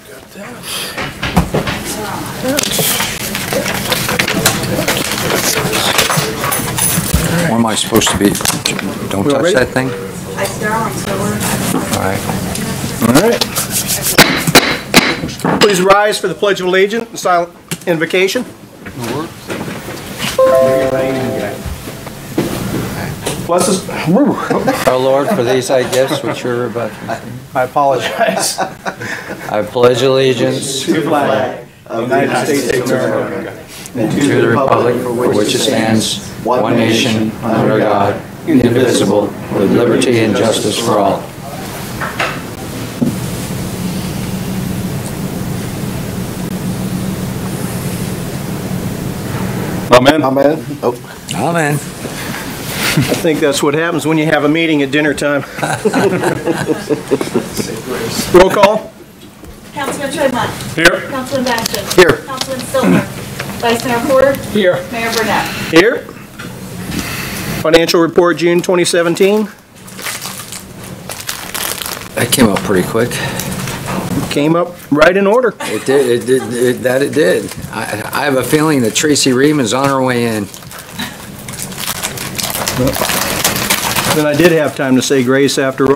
Where am I supposed to be? Don't touch that thing? I start, so we're... All right. All right. Please rise for the Pledge of Allegiance and silent invocation. Bless us. Our Lord, for these thy gifts which are about. I apologize. I pledge allegiance To the flag of the United States of America and to the republic for which it stands, one nation, under God, indivisible, with liberty and justice for all. Amen. Amen. Oh. Amen. I think that's what happens when you have a meeting at dinner time. Roll call. Councilman Tremont. Here. Councilman Batson. Here. Councilman Stillman. Vice Mayor Porter. Here. Mayor Burnett. Here. Financial report, June 2017. That came up pretty quick. Came up right in order. It did. It did. I have a feeling that Tracy Ream is on her way in. Then I did have time to say grace after all.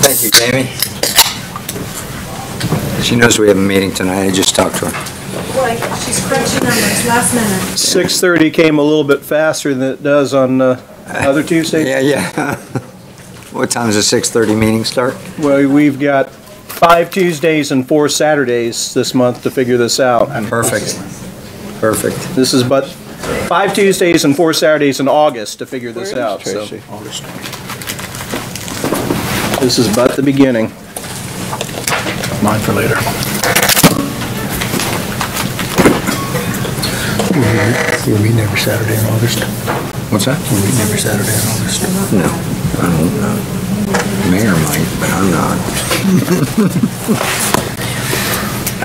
Thank you, Jamie. She knows we have a meeting tonight. I just talked to her. Boy, she's crunching numbers last minute. 6:30 came a little bit faster than it does on other Tuesdays. Yeah. What time does the 6:30 meeting start? Well, we've got 5 Tuesdays and 4 Saturdays this month to figure this out. Perfect. Perfect. This is but 5 Tuesdays and 4 Saturdays in August to figure this out. So this is but the beginning. Mine for later. We're meeting every Saturday in August. What's that? We're meeting every Saturday in August. No, I don't know. Mayor might, but I'm not.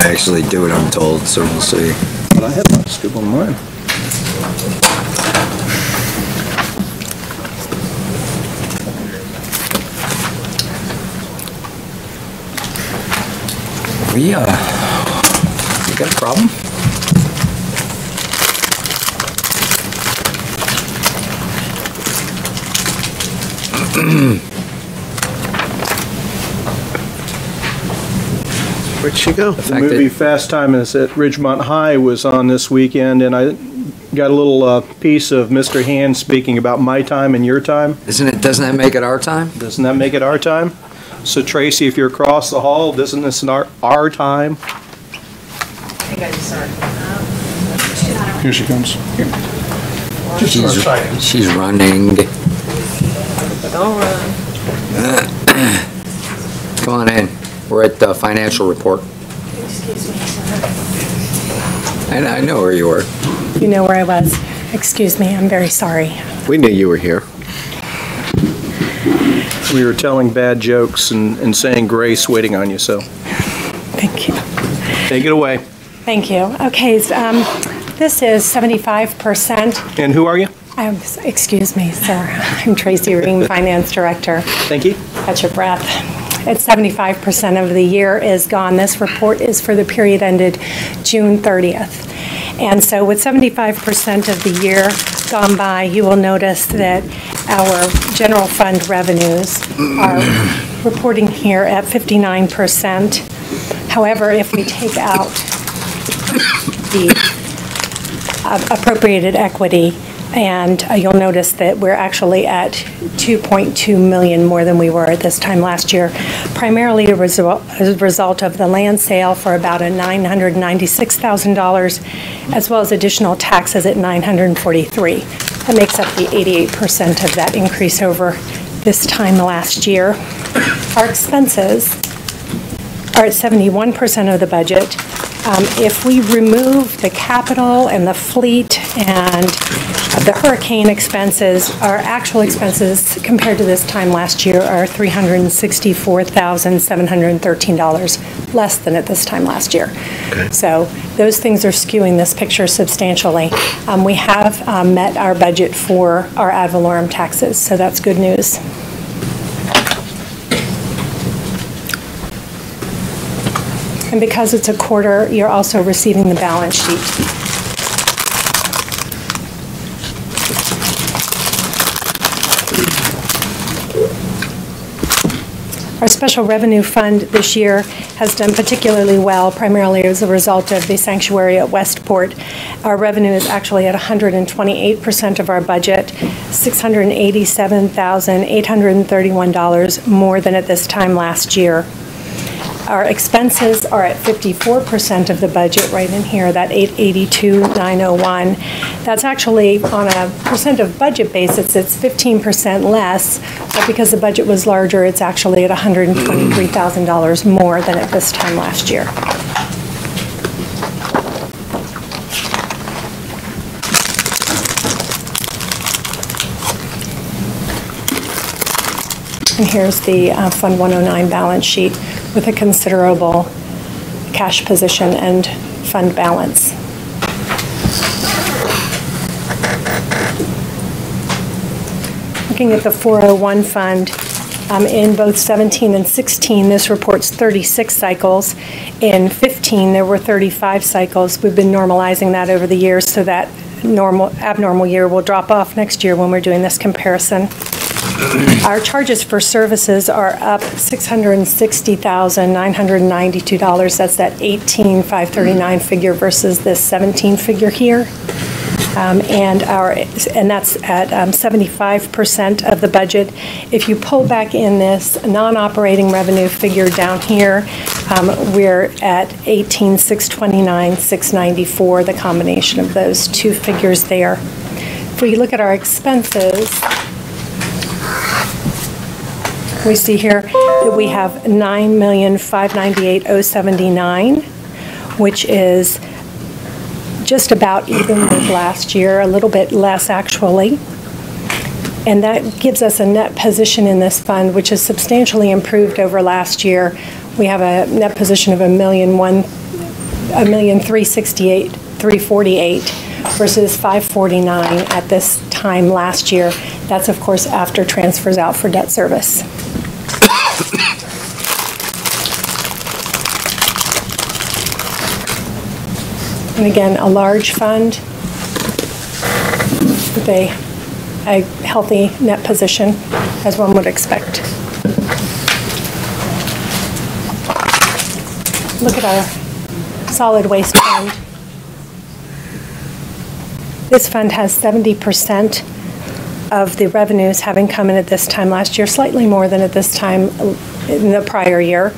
I actually do it, I'm told, so we'll see. But I had lots of on mine. We got a problem? Where'd she go? The movie Fast Times at Ridgemont High was on this weekend, and I got a little piece of Mr. Hand speaking about my time and your time. Doesn't that make it our time? Doesn't that make it our time? So Tracy, if you're across the hall, isn't this our time? Here she comes. She's running. Don't run. Come on in. We're at the financial report. Excuse me, sir. And I know where you were. You know where I was. Excuse me, I'm very sorry. We knew you were here. We were telling bad jokes and saying grace waiting on you, so Thank you. take it away. Thank you. Okay, this is 75%. And who are you? Excuse me, sir. I'm Tracy Ream, Finance Director. Thank you. Catch your breath. It's 75% of the year is gone. This report is for the period ended June 30th. And so with 75% of the year gone by, you will notice that our general fund revenues are reporting here at 59%. However, if we take out the appropriated equity, and you'll notice that we're actually at 2.2 million more than we were at this time last year, primarily as a result of the land sale for about $996,000, as well as additional taxes at $943,000. That makes up the 88% of that increase over this time last year. Our expenses are at 71% of the budget, If we remove the capital and the fleet and the hurricane expenses, our actual expenses compared to this time last year are $364,713 less than at this time last year. Okay. So those things are skewing this picture substantially. We have met our budget for our ad valorem taxes, so that's good news. And because it's a quarter, you're also receiving the balance sheet. Our special revenue fund this year has done particularly well, primarily as a result of the sanctuary at Westport. Our revenue is actually at 128% of our budget, $687,831 more than at this time last year. Our expenses are at 54% of the budget, right in here, that 882,901. That's actually, on a percent of budget basis, it's 15% less, but because the budget was larger, it's actually at $123,000 more than at this time last year. And here's the Fund 109 balance sheet with a considerable cash position and fund balance. Looking at the 401 fund, in both 17 and 16, this reports 36 cycles. In 15, there were 35 cycles. We've been normalizing that over the years, so that abnormal year will drop off next year when we're doing this comparison. Our charges for services are up $660,992. That's that 18,539 figure versus this 17 figure here. And that's at 75% of the budget. If you pull back in this non-operating revenue figure down here, we're at 18,629,694, the combination of those two figures there. If we look at our expenses, we see here that we have $9,598,079, which is just about even with last year, a little bit less actually. And that gives us a net position in this fund, which is substantially improved over last year. We have a net position of $1,368,348 versus $549 at this time last year. That's, of course, after transfers out for debt service. And again, a large fund with a healthy net position, as one would expect. Look at our solid waste fund. This fund has 70% of the revenues having come in at this time last year, slightly more than at this time in the prior year.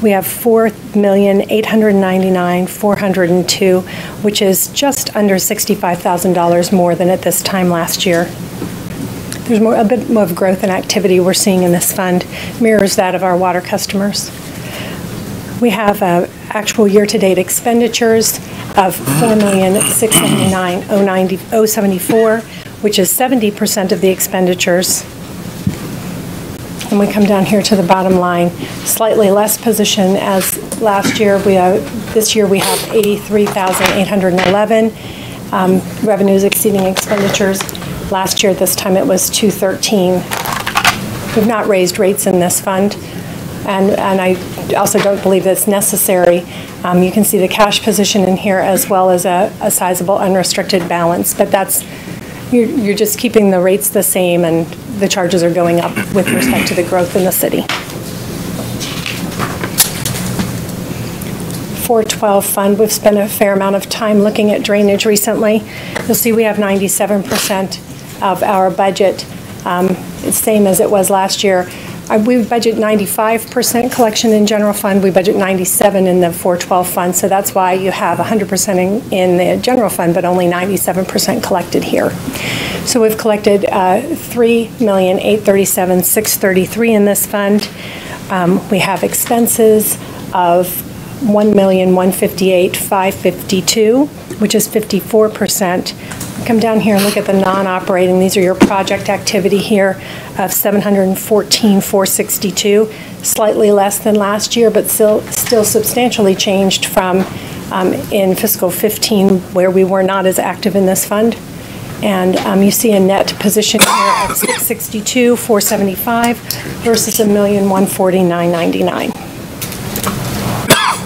We have $4,899,402, which is just under $65,000 more than at this time last year. There's a bit more of growth and activity we're seeing in this fund, mirrors that of our water customers. We have actual year-to-date expenditures of $4,679,074, which is 70% of the expenditures. And we come down here to the bottom line, slightly less position as last year. This year we have $83,811 revenues exceeding expenditures. Last year at this time it was $213. We've not raised rates in this fund, and I also don't believe that's necessary. You can see the cash position in here as well as a sizable unrestricted balance, but that's you're just keeping the rates the same and the charges are going up with respect to the growth in the city. 412 fund, we've spent a fair amount of time looking at drainage recently. You'll see we have 97% of our budget, same as it was last year. We budget 95% collection in general fund. We budget 97 in the 412 fund, so that's why you have 100% in the general fund, but only 97% collected here. So we've collected $3,837,633 in this fund. We have expenses of $1,158,552, which is 54%. Come down here and look at the non-operating. These are your project activity here of $714,462, slightly less than last year, but still substantially changed from in fiscal 15, where we were not as active in this fund. And you see a net position here of $662,475 versus $1,149,999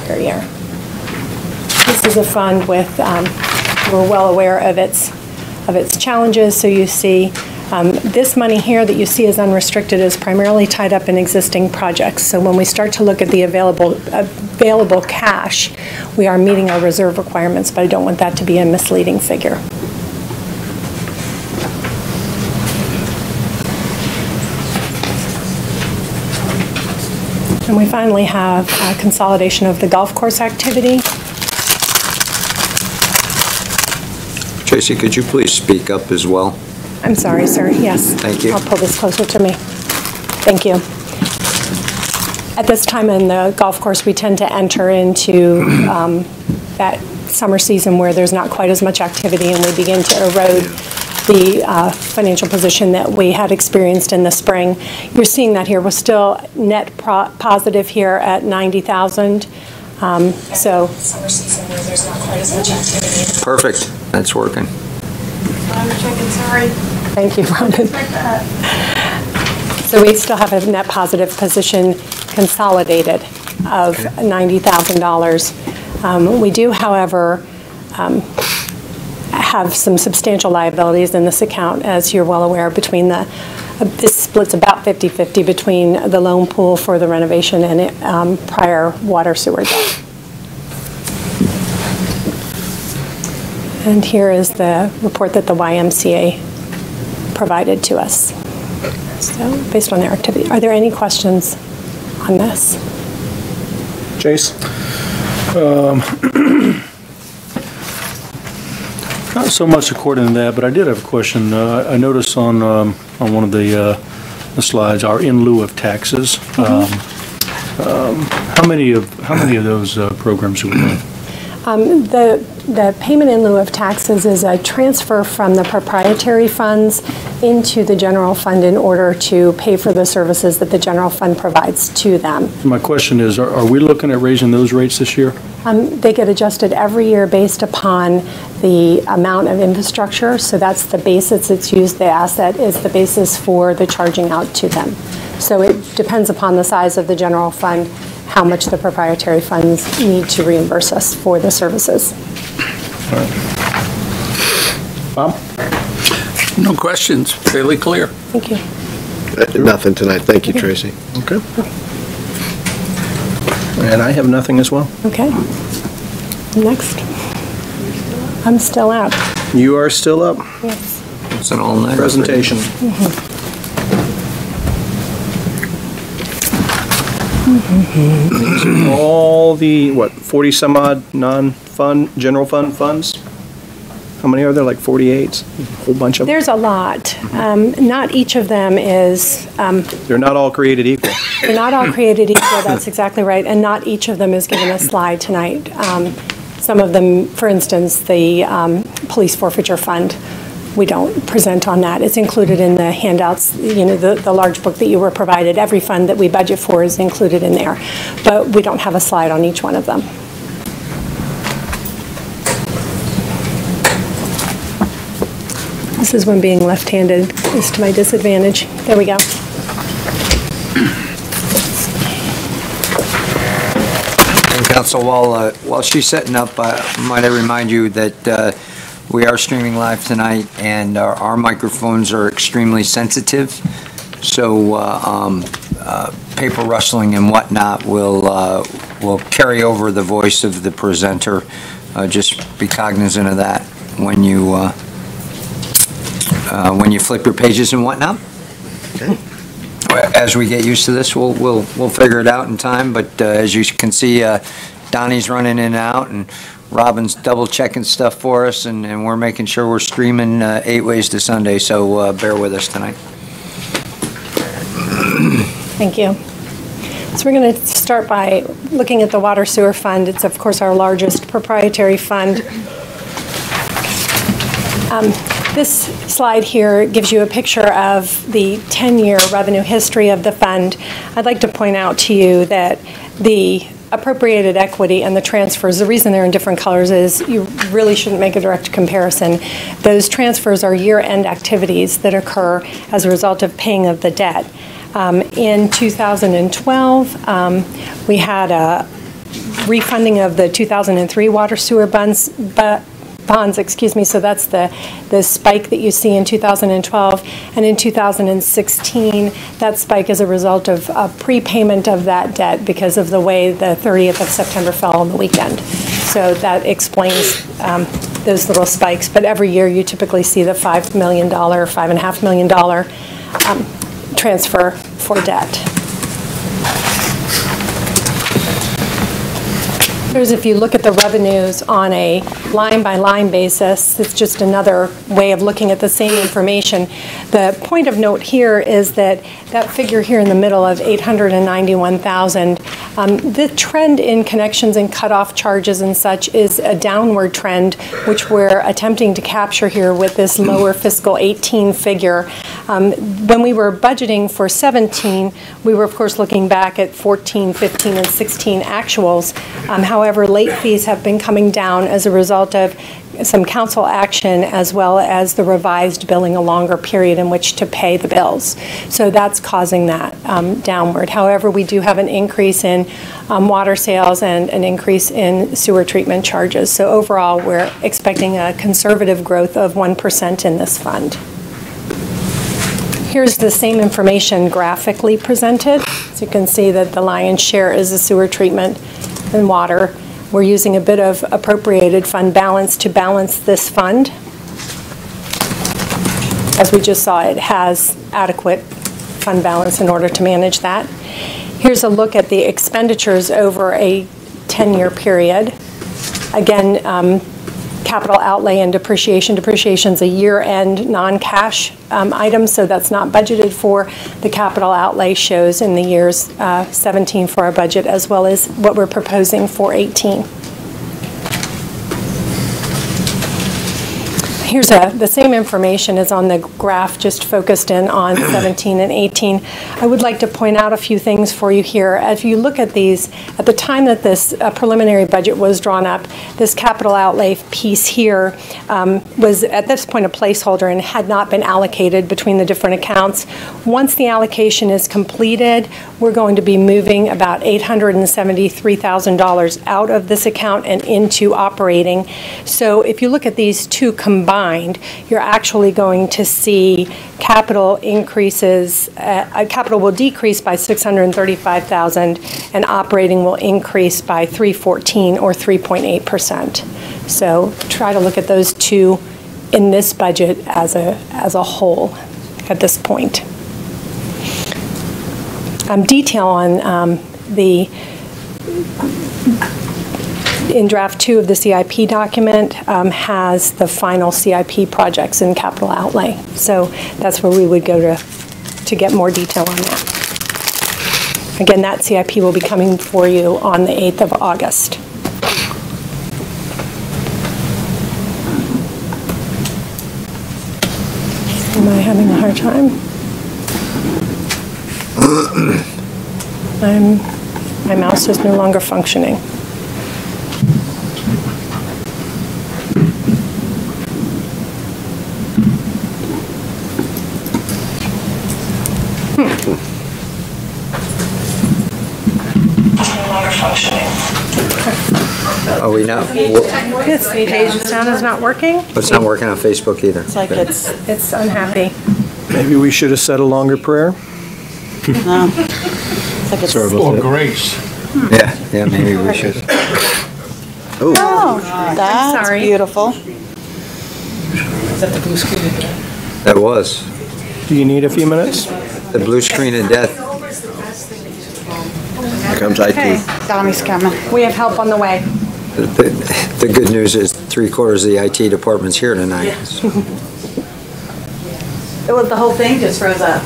per year. This is a fund with, we're well aware of its challenges. So you see this money here that you see as unrestricted is primarily tied up in existing projects. So when we start to look at the available cash, we are meeting our reserve requirements, but I don't want that to be a misleading figure. And we finally have a consolidation of the golf course activity. Tracy, could you please speak up as well? I'm sorry, sir. Yes. Thank you. I'll pull this closer to me. Thank you. At this time in the golf course, we tend to enter into that summer season where there's not quite as much activity, and we begin to erode the financial position that we had experienced in the spring. You're seeing that here. We're still net positive here at $90,000. So summer season where there's not quite as much activity. Perfect. That's working. I'm checking, sorry. Thank you, Robin. So we still have a net positive position consolidated of $90,000. We do, however, have some substantial liabilities in this account, as you're well aware, between this splits about 50-50 between the loan pool for the renovation and prior water sewer debt. And here is the report that the YMCA provided to us. So, based on their activity. Are there any questions on this? Chase? Not so much according to that, but I did have a question. I noticed on one of the slides, our in lieu of taxes. How many of those programs do we have? The payment in lieu of taxes is a transfer from the proprietary funds into the general fund in order to pay for the services that the general fund provides to them. My question is, are we looking at raising those rates this year? They get adjusted every year based upon the amount of infrastructure. So that's the basis that's used. The asset is the basis for the charging out to them. So it depends upon the size of the general fund, how much the proprietary funds need to reimburse us for the services. All right. Bob? No questions. Fairly clear. Thank you. Nothing tonight. Thank you, Tracy. Okay. And I have nothing as well. Okay. Next. I'm still out. You are still up. Yes. It's an all-night Presentation. All the, 40 some odd non-fund, general fund funds? How many are there, like 48? A whole bunch of them? There's a lot. Not each of them is, They're not all created equal. they're not all created equal, that's exactly right, and not each of them is given a slide tonight. Some of them, for instance, the police forfeiture fund, we don't present on that. It's included in the handouts, the large book that you were provided. Every fund that we budget for is included in there, but we don't have a slide on each one of them. This is when being left-handed is to my disadvantage. There we go. And Council, while she's setting up, might I remind you that we are streaming live tonight, and our microphones are extremely sensitive. So paper rustling and whatnot will carry over the voice of the presenter. Just be cognizant of that when you flip your pages and whatnot. Okay. As we get used to this, we'll figure it out in time. But as you can see, Donnie's running in and out, and Robin's double checking stuff for us, and we're making sure we're streaming 8 ways to Sunday. So bear with us tonight. Thank you. So we're going to start by looking at the Water Sewer Fund. It's, of course, our largest proprietary fund. This slide here gives you a picture of the 10-year revenue history of the fund. I'd like to point out to you that the appropriated equity and the transfers, the reason they're in different colors is you really shouldn't make a direct comparison. Those transfers are year-end activities that occur as a result of paying of the debt. In 2012, we had a refunding of the 2003 water sewer bonds, so that's the spike that you see in 2012. And in 2016, that spike is a result of a prepayment of that debt because of the way the 30th of September fell on the weekend. So that explains those little spikes. But every year you typically see the $5 million, $5.5 million transfer for debt. Here's if you look at the revenues on a line-by-line basis, it's just another way of looking at the same information. The point of note here is that that figure here in the middle of $891,000, the trend in connections and cutoff charges and such is a downward trend, which we're attempting to capture here with this lower fiscal 18 figure. When we were budgeting for 17, we were, of course, looking back at 14, 15, and 16 actuals. However, late fees have been coming down as a result of some council action as well as the revised billing, a longer period in which to pay the bills. So that's causing that downward. However, we do have an increase in water sales and an increase in sewer treatment charges. So overall, we're expecting a conservative growth of 1% in this fund. Here's the same information graphically presented. So you can see that the lion's share is the sewer treatment and water. We're using a bit of appropriated fund balance to balance this fund. As we just saw, it has adequate fund balance in order to manage that. Here's a look at the expenditures over a 10-year period. Again, capital outlay and depreciation. Depreciation is a year-end non-cash item, so that's not budgeted for. The capital outlay shows in the years 17 for our budget, as well as what we're proposing for 18. Here's the same information is on the graph, just focused in on 17 and 18. I would like to point out a few things for you here. As you look at these, at the time that this preliminary budget was drawn up, this capital outlay piece here was at this point a placeholder and had not been allocated between the different accounts. Once the allocation is completed, we're going to be moving about $873,000 out of this account and into operating. So if you look at these two combined, you're actually going to see capital increases, capital will decrease by $635,000 and operating will increase by $314 or 3.8%. So try to look at those two in this budget as a whole at this point. Detail on in draft 2 of the CIP document has the final CIP projects in capital outlay. So that's where we would go to get more detail on that. Again, that CIP will be coming for you on the 8th of August. Am I having a hard time? My mouse is no longer functioning. Oh, we know. This page sound is not working? It's not working on Facebook either. It's like It's unhappy. Maybe we should have said a longer prayer. it's like it's. Or grace. Yeah, maybe we should. Oh, that's sorry. beautiful. That was. Do you need a few minutes? The blue screen of death. Here comes IT. Okay, Donnie's coming. We have help on the way. The good news is 3/4 of the IT department's here tonight. The whole thing just froze up.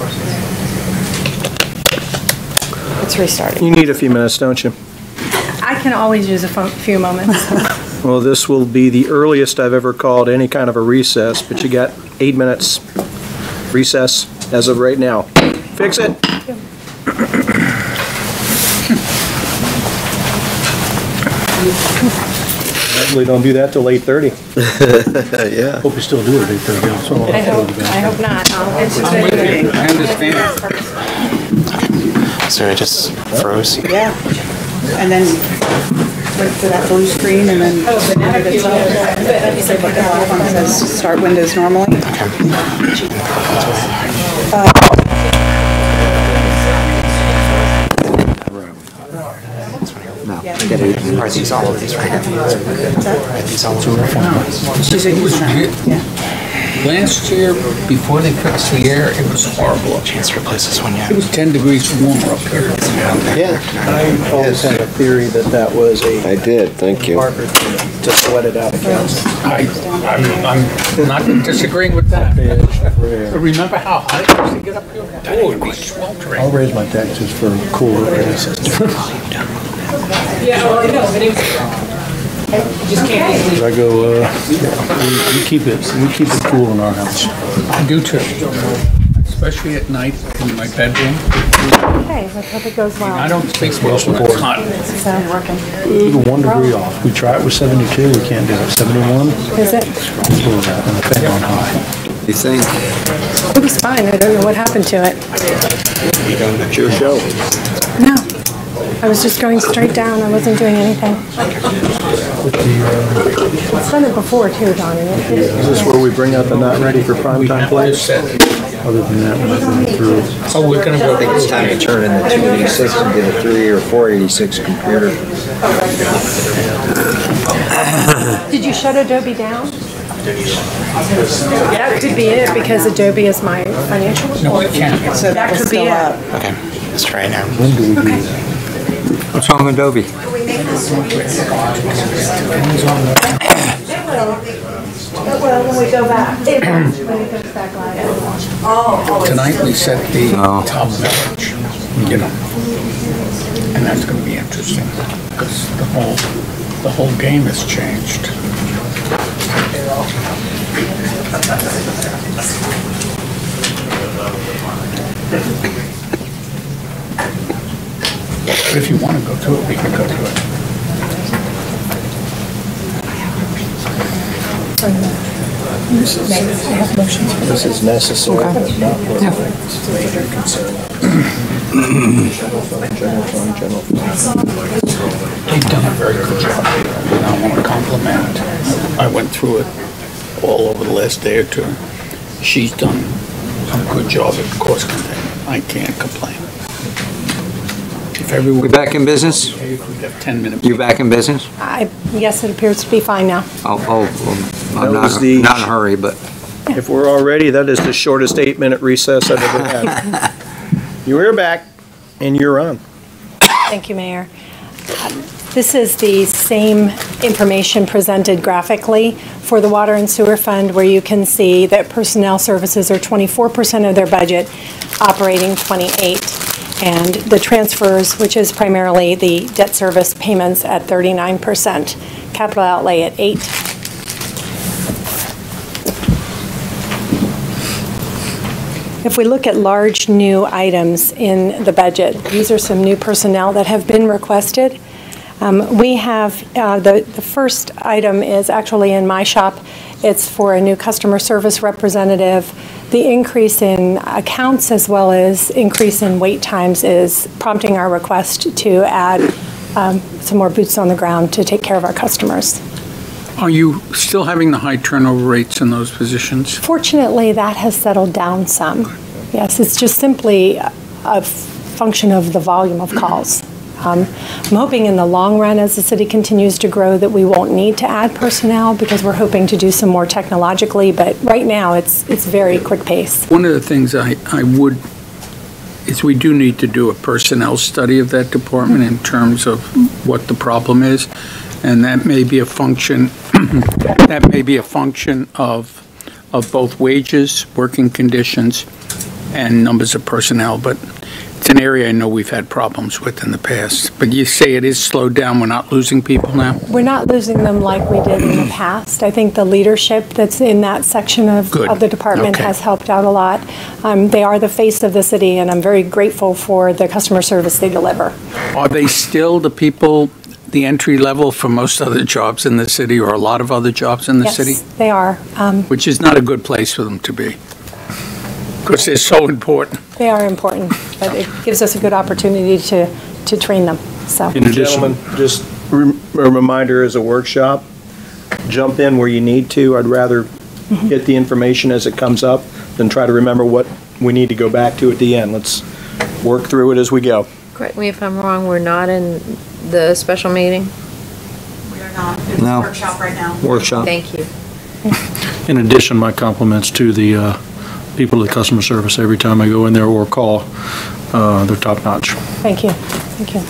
It's restarting. You need a few minutes, don't you? I can always use a few moments. Well, this will be the earliest I've ever called any kind of a recess, but you got 8 minutes recess as of right now. Fix it. Hopefully don't do that till 8:30. Yeah. Hope you still do it at 8:30. I hope not. I understand. So it just froze? Yeah. And then wait for that blue screen and then it itself. It says start Windows normally. No, I get it. Are these all of these right here? Are these all of them? She's using that. Yeah. Last year, before they fixed the air, it was horrible. Chance to replace this one, yeah. It was 10 degrees warmer up here. Yeah. I always had a theory that that was a I did, thank you. partner to sweat it out against. I'm not disagreeing with that. Remember how hot it was to get up here? Oh, it was sweltering. I'll raise my taxes for cooler air system. I go, we keep it cool in our house. I do too, especially at night in my bedroom. Okay, let's hope it goes well. I don't sleep well when it's hot. Even 1 degree off. We try it with 72, we can't do it. 71, Is it? pull that and the fan on high. You think? It was fine. I don't know what happened to it. It's your show. No. I was just going straight down. I wasn't doing anything. I've done it before too, Don. Is this where we bring out the not ready for primetime plays? Other than that, we're going through. Oh, we're gonna go. I think it's time to turn in the 286 and get a 3 or 486 computer. Did you shut Adobe down? That could be it because Adobe is my financial. No, it can't. So that was could be still it. up. Okay, let's try it now. When do we do that? What's wrong with Adobe? Well, when we go back. When it goes back live. Tonight we set the Oh. top millage, you know, and that's gonna be interesting because the whole game has changed. But if you want to go to it, we can go to it. This is necessary, but not what general fund. They've done a very good job. And I want to compliment. I went through it all over the last day or two. She's done a good job at cost containment. I can't complain. If everyone, We back in business? we have 10 minutes. You back in business? Yes, it appears to be fine now. I'm That was not the- in a hurry, but If we're all ready, that is the shortest 8-minute recess I've ever had. You're back, and you're on. Thank you, Mayor. This is the same information presented graphically for the Water and Sewer Fund, where you can see that personnel services are 24% of their budget, operating 28%, and the transfers, which is primarily the debt service payments, at 39%, capital outlay at 8%. If we look at large new items in the budget, these are some new personnel that have been requested. We have, the first item is actually in my shop. It's for a new customer service representative. The increase in accounts as well as increase in wait times is prompting our request to add some more boots on the ground to take care of our customers. Are you still having the high turnover rates in those positions? Fortunately, that has settled down some. Yes, it's just simply a function of the volume of calls. I'm hoping in the long run, as the city continues to grow, that we won't need to add personnel because we're hoping to do some more technologically, but right now it's very quick pace. One of the things I would, is we do need to do a personnel study of that department in terms of what the problem is. And that may be a function, of both wages, working conditions, and numbers of personnel. But It's an area I know we've had problems with in the past, but you say it is slowed down, we're not losing people now? We're not losing them like we did in the past. I think the leadership that's in that section of the department Okay. has helped out a lot. They are the face of the city, and I'm very grateful for the customer service they deliver. Are they still the people, the entry level for most other jobs in the city, or a lot of other jobs in the city? Yes, they are. Which is not a good place for them to be, because they're so important. They are important, but it gives us a good opportunity to train them, so. In addition, Gentlemen, just a reminder as a workshop, jump in where you need to. I'd rather get the information as it comes up than try to remember what we need to go back to at the end. Let's work through it as we go. Correct me if I'm wrong, we're not in the special meeting? We are not. It's No. workshop right now. Workshop. Thank you. in addition, my compliments to the people at the customer service every time I go in there or call. They're top-notch. Thank you, thank you.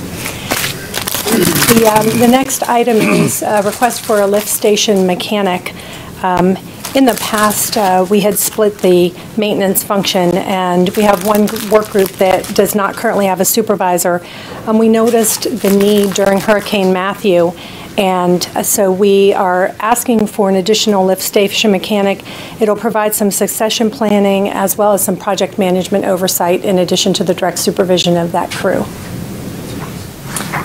The next item is a request for a lift station mechanic. In the past, we had split the maintenance function, and we have one work group that does not currently have a supervisor. We noticed the need during Hurricane Matthew, and so we are asking for an additional lift station mechanic. It'll provide some succession planning as well as some project management oversight in addition to the direct supervision of that crew.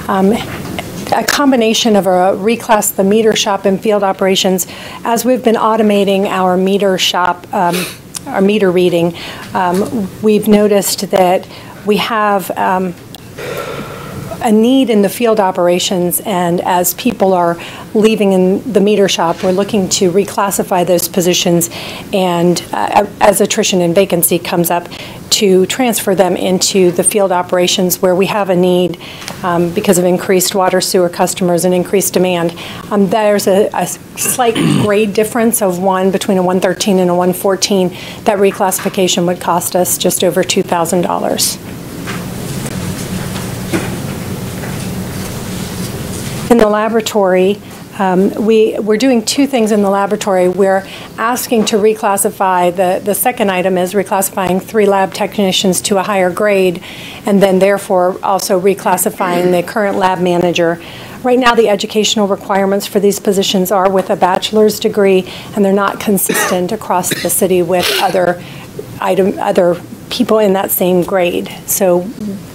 A combination of a reclass the meter shop and field operations. As we've been automating our meter shop, our meter reading, we've noticed that we have a need in the field operations, and as people are leaving in the meter shop, we're looking to reclassify those positions, and as attrition and vacancy comes up, to transfer them into the field operations where we have a need because of increased water sewer customers and increased demand. There's a slight grade difference of one between a 113 and a 114. That reclassification would cost us just over $2,000. In the laboratory, we're doing two things in the laboratory. We're asking to reclassify, the second item is reclassifying 3 lab technicians to a higher grade, and then therefore also reclassifying the current lab manager. Right now, the educational requirements for these positions are with a bachelor's degree, and they're not consistent across the city with other people in that same grade. So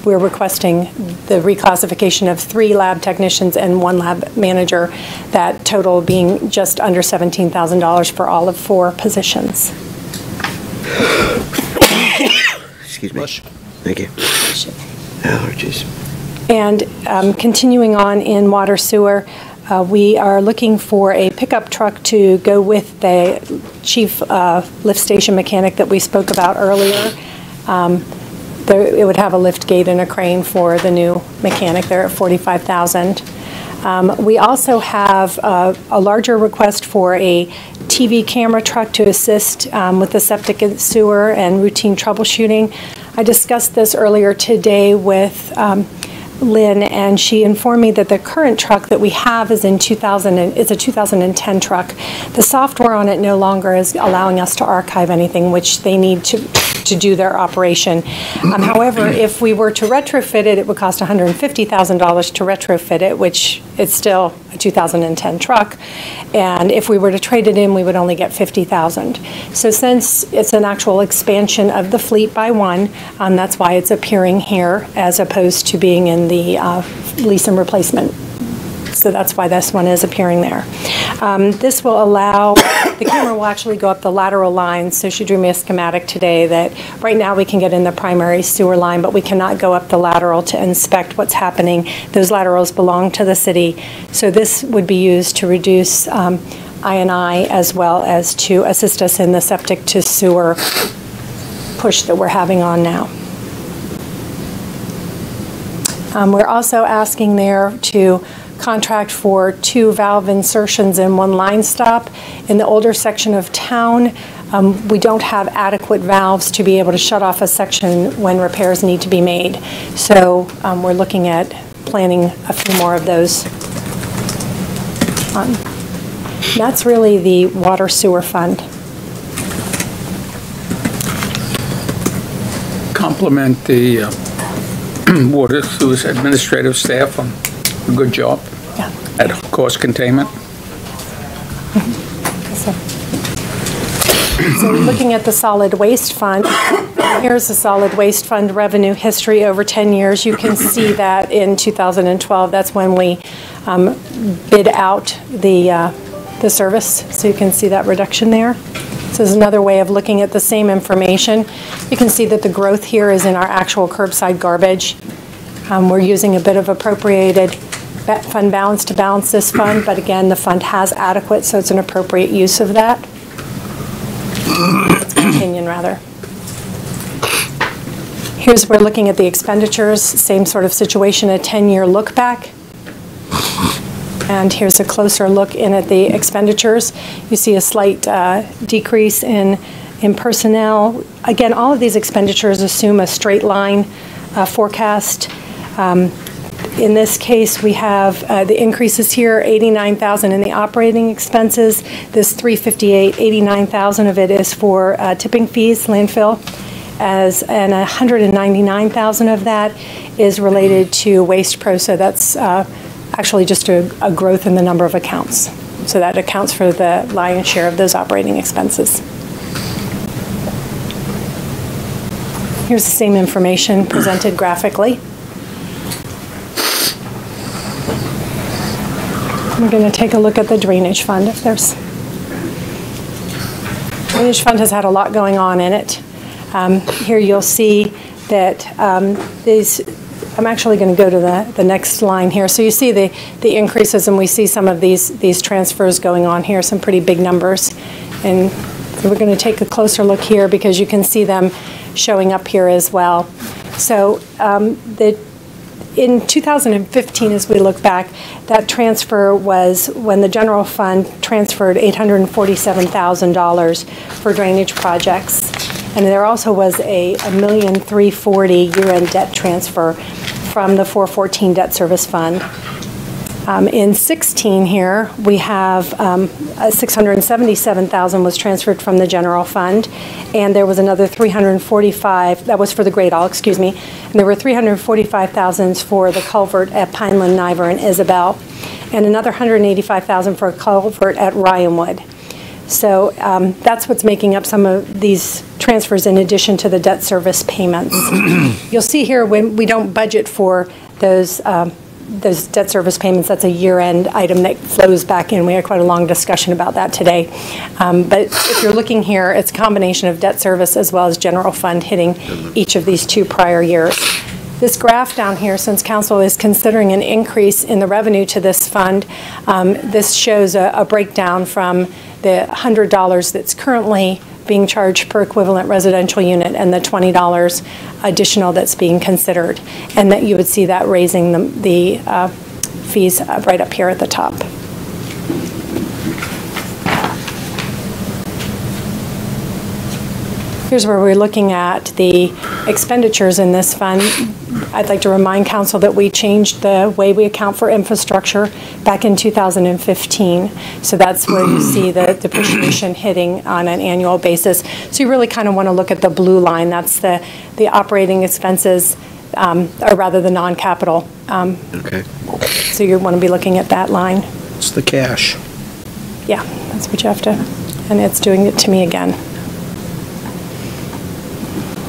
we're requesting the reclassification of 3 lab technicians and 1 lab manager, that total being just under $17,000 for all of 4 positions. Excuse me. Thank you. Allergies. And continuing on in water sewer, we are looking for a pickup truck to go with the chief lift station mechanic that we spoke about earlier. It would have a lift gate and a crane for the new mechanic there at $45,000. We also have a larger request for a TV camera truck to assist with the septic and sewer and routine troubleshooting. I discussed this earlier today with Lynn, and she informed me that the current truck that we have is a 2010 truck. The software on it no longer is allowing us to archive anything, which they need to do their operation. However, if we were to retrofit it, it would cost $150,000 to retrofit it, which is still a 2010 truck. And if we were to trade it in, we would only get $50,000. So since it's an actual expansion of the fleet by 1, that's why it's appearing here as opposed to being in the lease and replacement. So that's why this one is appearing there. This will allow, the camera will actually go up the lateral line. So she drew me a schematic today that right now we can get in the primary sewer line, but we cannot go up the lateral to inspect what's happening. Those laterals belong to the city. So this would be used to reduce I&I as well as to assist us in the septic to sewer push that we're having on now. We're also asking there to contract for 2 valve insertions and 1 line stop. In the older section of town, we don't have adequate valves to be able to shut off a section when repairs need to be made. So we're looking at planning a few more of those. That's really the water sewer fund. Compliment the water sewer's administrative staff on a good job Yeah. at cost containment. So looking at the solid waste fund, here's the solid waste fund revenue history over 10 years. You can see that in 2012, that's when we bid out the service. So you can see that reduction there. This is another way of looking at the same information. You can see that the growth here is in our actual curbside garbage. We're using a bit of appropriated fund balance to balance this fund, but again, the fund has adequate, so it's an appropriate use of that. That's my opinion, rather. Here's where looking at the expenditures, same sort of situation, a 10-year look back. And here's a closer look in at the expenditures. You see a slight decrease in personnel. Again, all of these expenditures assume a straight line forecast. In this case, we have the increases here, $89,000 in the operating expenses. This $358,000, $89,000 of it is for tipping fees, landfill, and $199,000 of that is related to Waste Pro. So that's actually just a growth in the number of accounts. So that accounts for the lion's share of those operating expenses. Here's the same information presented graphically. We're going to take a look at the drainage fund. Drainage fund has had a lot going on in it. Here you'll see that I'm actually going to go to the next line here. So you see the increases, and we see some of these transfers going on here, some pretty big numbers. And so we're going to take a closer look here because you can see them showing up here as well. So in 2015, as we look back, that transfer was when the general fund transferred $847,000 for drainage projects. And there also was a $1,340,000 year-end debt transfer from the 414 debt service fund. In 16 here, we have $677,000 was transferred from the general fund, and there was another $345,000, that was for the Great All, excuse me, and there were $345,000 for the culvert at Pineland, Niver, and Isabel, and another $185,000 for a culvert at Ryanwood. So that's what's making up some of these transfers in addition to the debt service payments. You'll see here when we don't budget for those debt service payments, that's a year-end item that flows back in. We had quite a long discussion about that today. But if you're looking here, it's a combination of debt service as well as general fund hitting each of these 2 prior years. This graph down here, since council is considering an increase in the revenue to this fund, this shows a breakdown from the $100 that's currently being charged per equivalent residential unit and the $20 additional that's being considered, and that you would see that raising the fees right up here at the top. Here's where we're looking at the expenditures in this fund. I'd like to remind council that we changed the way we account for infrastructure back in 2015. So that's where you see the depreciation hitting on an annual basis. So you really kind of want to look at the blue line. That's the operating expenses, or rather the non-capital. Okay. So you want to be looking at that line. It's the cash. Yeah, that's what you have to, and it's doing it to me again.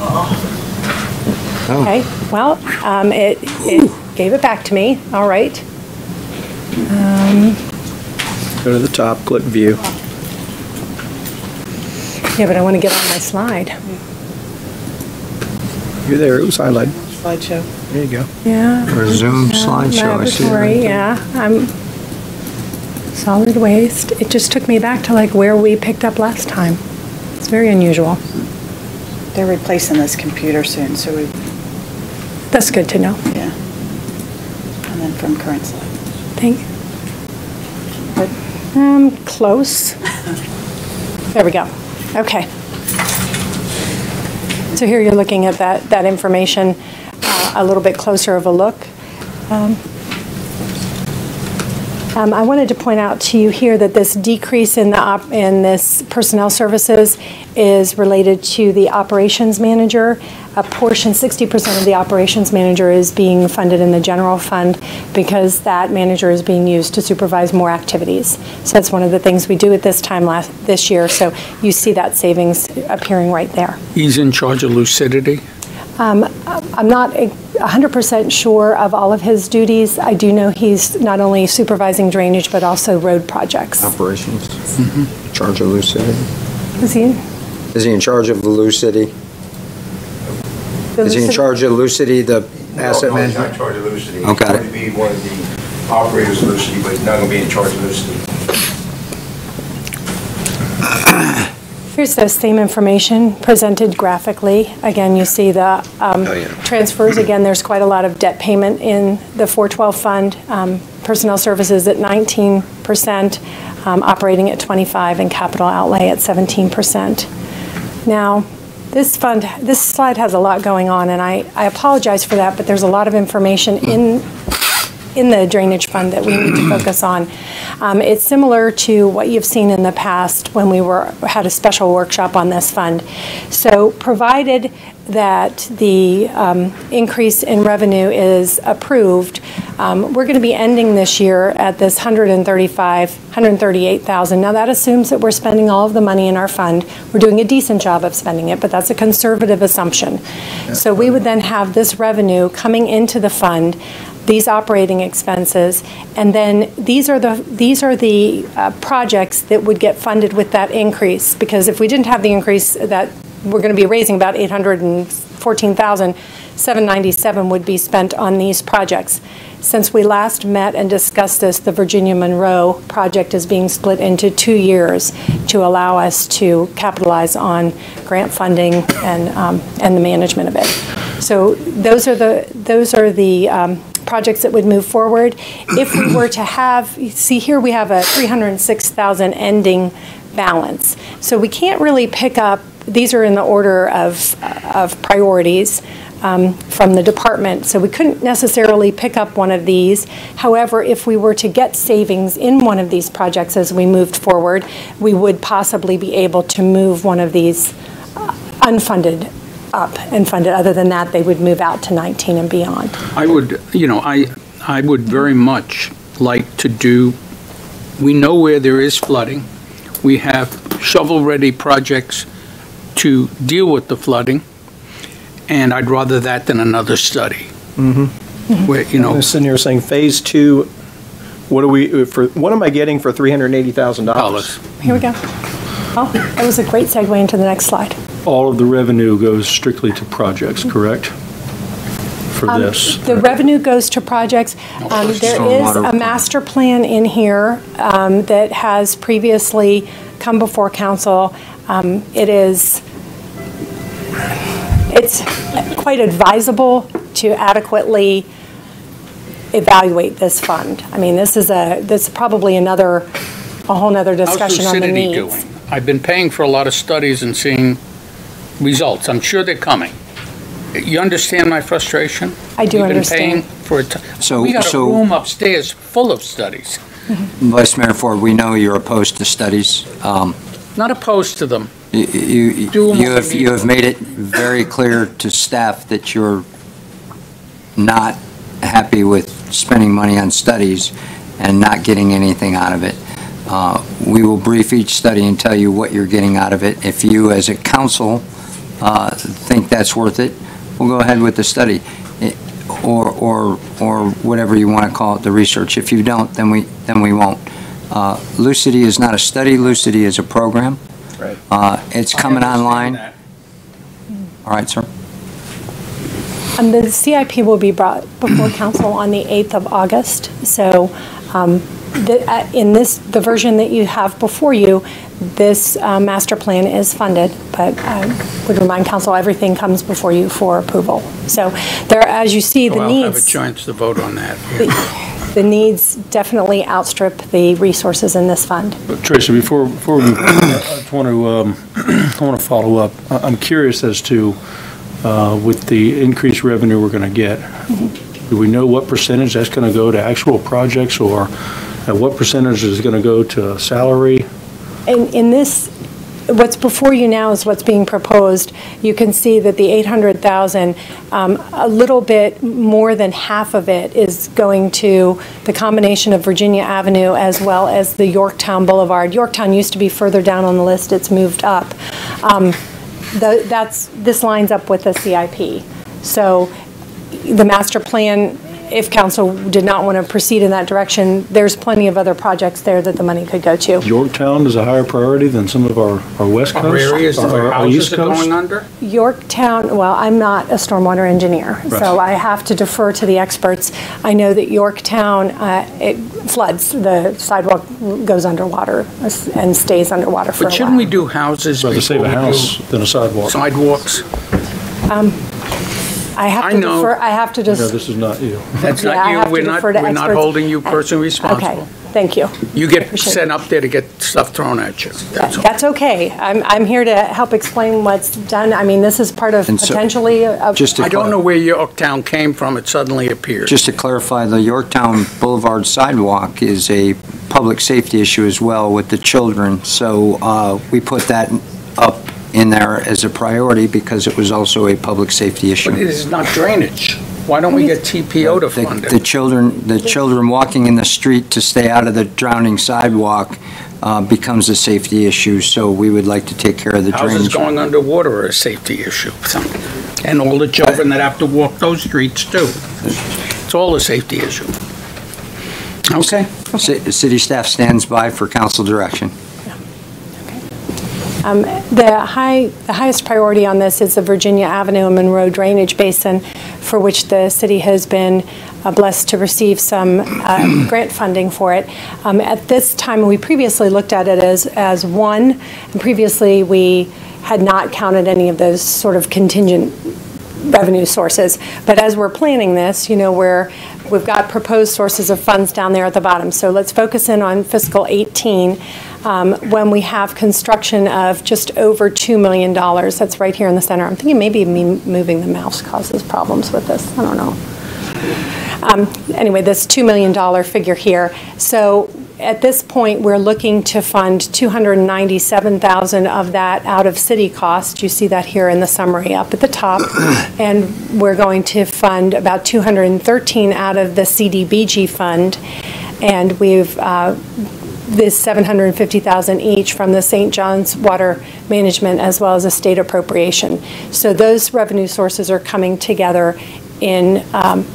Oh. Okay, well, it gave it back to me, all right. Go to the top, click view. Yeah, but I want to get on my slide. You're there, it was highlighted. Slideshow. There you go. Yeah. Resume slideshow, I see it Laboratory, right there. yeah. Solid waste. It just took me back to like where we picked up last time. It's very unusual. They're replacing this computer soon, so we, That's good to know. yeah. And then from current slide. Thank you. Close. There we go. Okay. So here you're looking at that information, a little bit closer of a look. I wanted to point out to you here that this decrease in this personnel services is related to the operations manager. a portion, 60% of the operations manager is being funded in the general fund because that manager is being used to supervise more activities. So that's one of the things we do at this time this year. So you see that savings appearing right there. He's in charge of Lucidity? I'm not 100% sure of all of his duties. I do know he's not only supervising drainage, but also road projects. Operations. In charge of Lucidity. Is he? Is he in charge of Lucidity? Is he in charge of Lucidity, the asset No, he's not management? in charge of Lucidity. Okay. He's going to be one of the operators of Lucidity, but he's not going to be in charge of Lucidity. Here's the same information presented graphically. Again, you see the transfers. Again, there's quite a lot of debt payment in the 412 fund. Personnel services at 19%, operating at 25%, and capital outlay at 17%. Now, this slide has a lot going on, and I apologize for that, but there's a lot of information in the drainage fund that we need to focus on. It's similar to what you've seen in the past when we had a special workshop on this fund. So provided that the increase in revenue is approved, we're going to be ending this year at this $138,000. Now that assumes that we're spending all of the money in our fund. We're doing a decent job of spending it, but that's a conservative assumption. So we would then have this revenue coming into the fund, these operating expenses, and then these are the projects that would get funded with that increase. Because if we didn't have the increase, that we're going to be raising about $814,797 would be spent on these projects. Since we last met and discussed this, the Virginia Monroe project is being split into 2 years to allow us to capitalize on grant funding and the management of it. So those are the projects that would move forward. If we were to have, see here we have a $306,000 ending balance. So we can't really pick up, these are in the order of priorities from the department. So we couldn't necessarily pick up one of these. However, if we were to get savings in one of these projects as we moved forward, we would possibly be able to move one of these unfunded up and fund it. Other than that, they would move out to 19 and beyond. I would, I would very much like to do, we know where there is flooding. We have shovel-ready projects to deal with the flooding, and I'd rather that than another study. Where, I'm sitting here saying phase 2, what am I getting for $380,000? Here we go. Oh, that was a great segue into the next slide. All of the revenue goes strictly to projects, correct? For this? The revenue goes to projects. There is a master plan in here that has previously come before council. It's quite advisable to adequately evaluate this fund. I mean, this is probably a whole nother discussion on the needs. How's Lucidity doing? I've been paying for a lot of studies and seeing results. I'm sure they're coming. You understand my frustration? I do understand. We've been paying for we got a room upstairs full of studies. Vice Mayor Ford, we know you're opposed to studies. Not opposed to them. You have made it very clear to staff that you're not happy with spending money on studies and not getting anything out of it. We will brief each study and tell you what you're getting out of it. If you, as a council, think that's worth it, we'll go ahead with the study, or whatever you want to call it, the research. If you don't, then we won't. Lucidity is not a study. Lucidity is a program. Right. It's coming online. All right, sir. And the CIP will be brought before council on the 8th of August. So in the version that you have before you, this master plan is funded, but I would remind council everything comes before you for approval. So there, as you see, the needs. I'll have a chance to vote on that. The needs definitely outstrip the resources in this fund. But Tracy, before we move on, I want to follow up. I'm curious as to, with the increased revenue we're going to get, do we know what percentage that's going to go to actual projects, or what percentage is going to go to salary? In this what's before you now is what's being proposed. You can see that the 800,000, a little bit more than half of it is going to the combination of Virginia Avenue as well as the Yorktown Boulevard. Yorktown used to be further down on the list, it's moved up. This lines up with the CIP. So the master plan, if council did not want to proceed in that direction, there's plenty of other projects there that the money could go to. Yorktown is a higher priority than some of our west coast? Our areas that our our east houses are coast? going under? Yorktown, well, I'm not a stormwater engineer, so I have to defer to the experts. I know that Yorktown, it floods, the sidewalk goes underwater and stays underwater for a while. But shouldn't we do houses Rather before save a we house do than a sidewalk. sidewalks? I have I to know. defer, I have to No, just. this is not you. That's Yeah, I not you. have to We're not, defer to we're not experts. holding you personally responsible. Okay, thank you. You get Appreciate sent it. up there to get stuff thrown at you. That's all. That's okay. I'm here to help explain what's done. I mean, this is part of And so- potentially a. Just to I don't know where Yorktown came from. It suddenly appeared. Just to clarify, the Yorktown Boulevard sidewalk is a public safety issue as well with the children. So we put that up in there as a priority because it was also a public safety issue. But it is not drainage. Why don't we get TPO to fund The it? children walking in the street to stay out of the drowning sidewalk becomes a safety issue, so we would like to take care of the Houses drainage. going underwater are a safety issue. And all the children that have to walk those streets too. It's all a safety issue. Okay. City staff stands by for council direction. The highest priority on this is the Virginia Avenue and Monroe Drainage Basin, for which the city has been blessed to receive some grant funding for it. At this time, we previously looked at it as one, and previously we had not counted any of those sort of contingent revenue sources. But as we're planning this, you know, we've got proposed sources of funds down there at the bottom. So let's focus in on fiscal 18. When we have construction of just over $2 million. That's right here in the center. I'm thinking maybe me moving the mouse causes problems with this. I don't know. Anyway, this $2 million figure here. So at this point, we're looking to fund $297,000 of that out of city cost. You see that here in the summary up at the top. And we're going to fund about $213,000 out of the CDBG fund. And we've this $750,000 each from the St. John's Water Management as well as a state appropriation. So those revenue sources are coming together in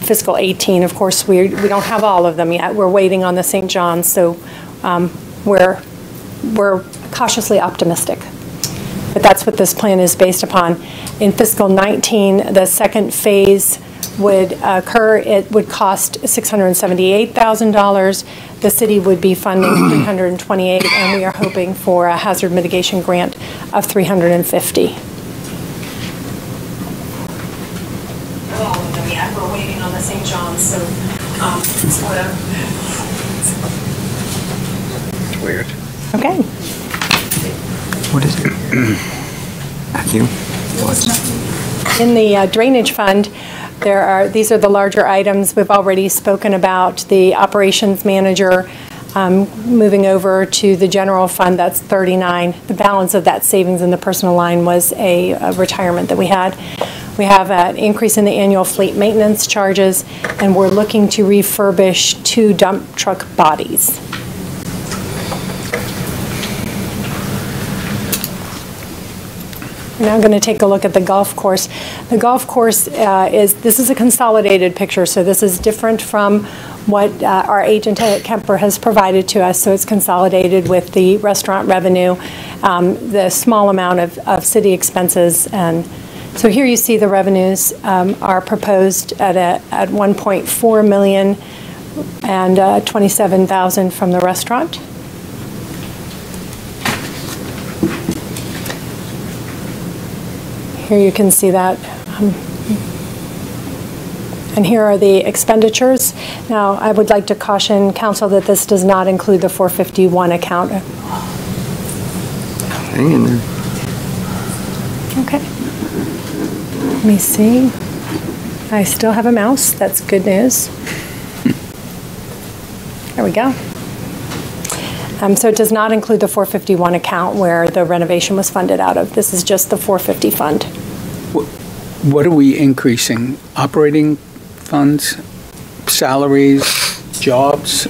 fiscal 18. Of course, we don't have all of them yet. We're waiting on the St. John's, so we're cautiously optimistic. But that's what this plan is based upon. In fiscal 19, the second phase would occur. It would cost $678,000. The city would be funding $328,000, and we are hoping for a hazard mitigation grant of $350,000. All of them yet. We're waiting on the St. John's, so it's whatever. It's weird. Okay. What is it? Matthew? In the drainage fund, these are the larger items. We've already spoken about the operations manager moving over to the general fund. That's 39. The balance of that savings in the personal line was a retirement that we had. We have an increase in the annual fleet maintenance charges, and we're looking to refurbish 2 dump truck bodies. We're now going to take a look at the golf course. The golf course this is a consolidated picture, so this is different from what our agent at Kemper has provided to us. So it's consolidated with the restaurant revenue, the small amount of city expenses. And so here you see the revenues are proposed at 1.4 million and 27,000 from the restaurant. Here you can see that. And here are the expenditures. Now, I would like to caution council that this does not include the 451 account. Hang in there. Okay. Let me see. I still have a mouse. That's good news. There we go. So it does not include the 451 account where the renovation was funded out of. This is just the 450 fund. What are we increasing? Operating funds, salaries, jobs?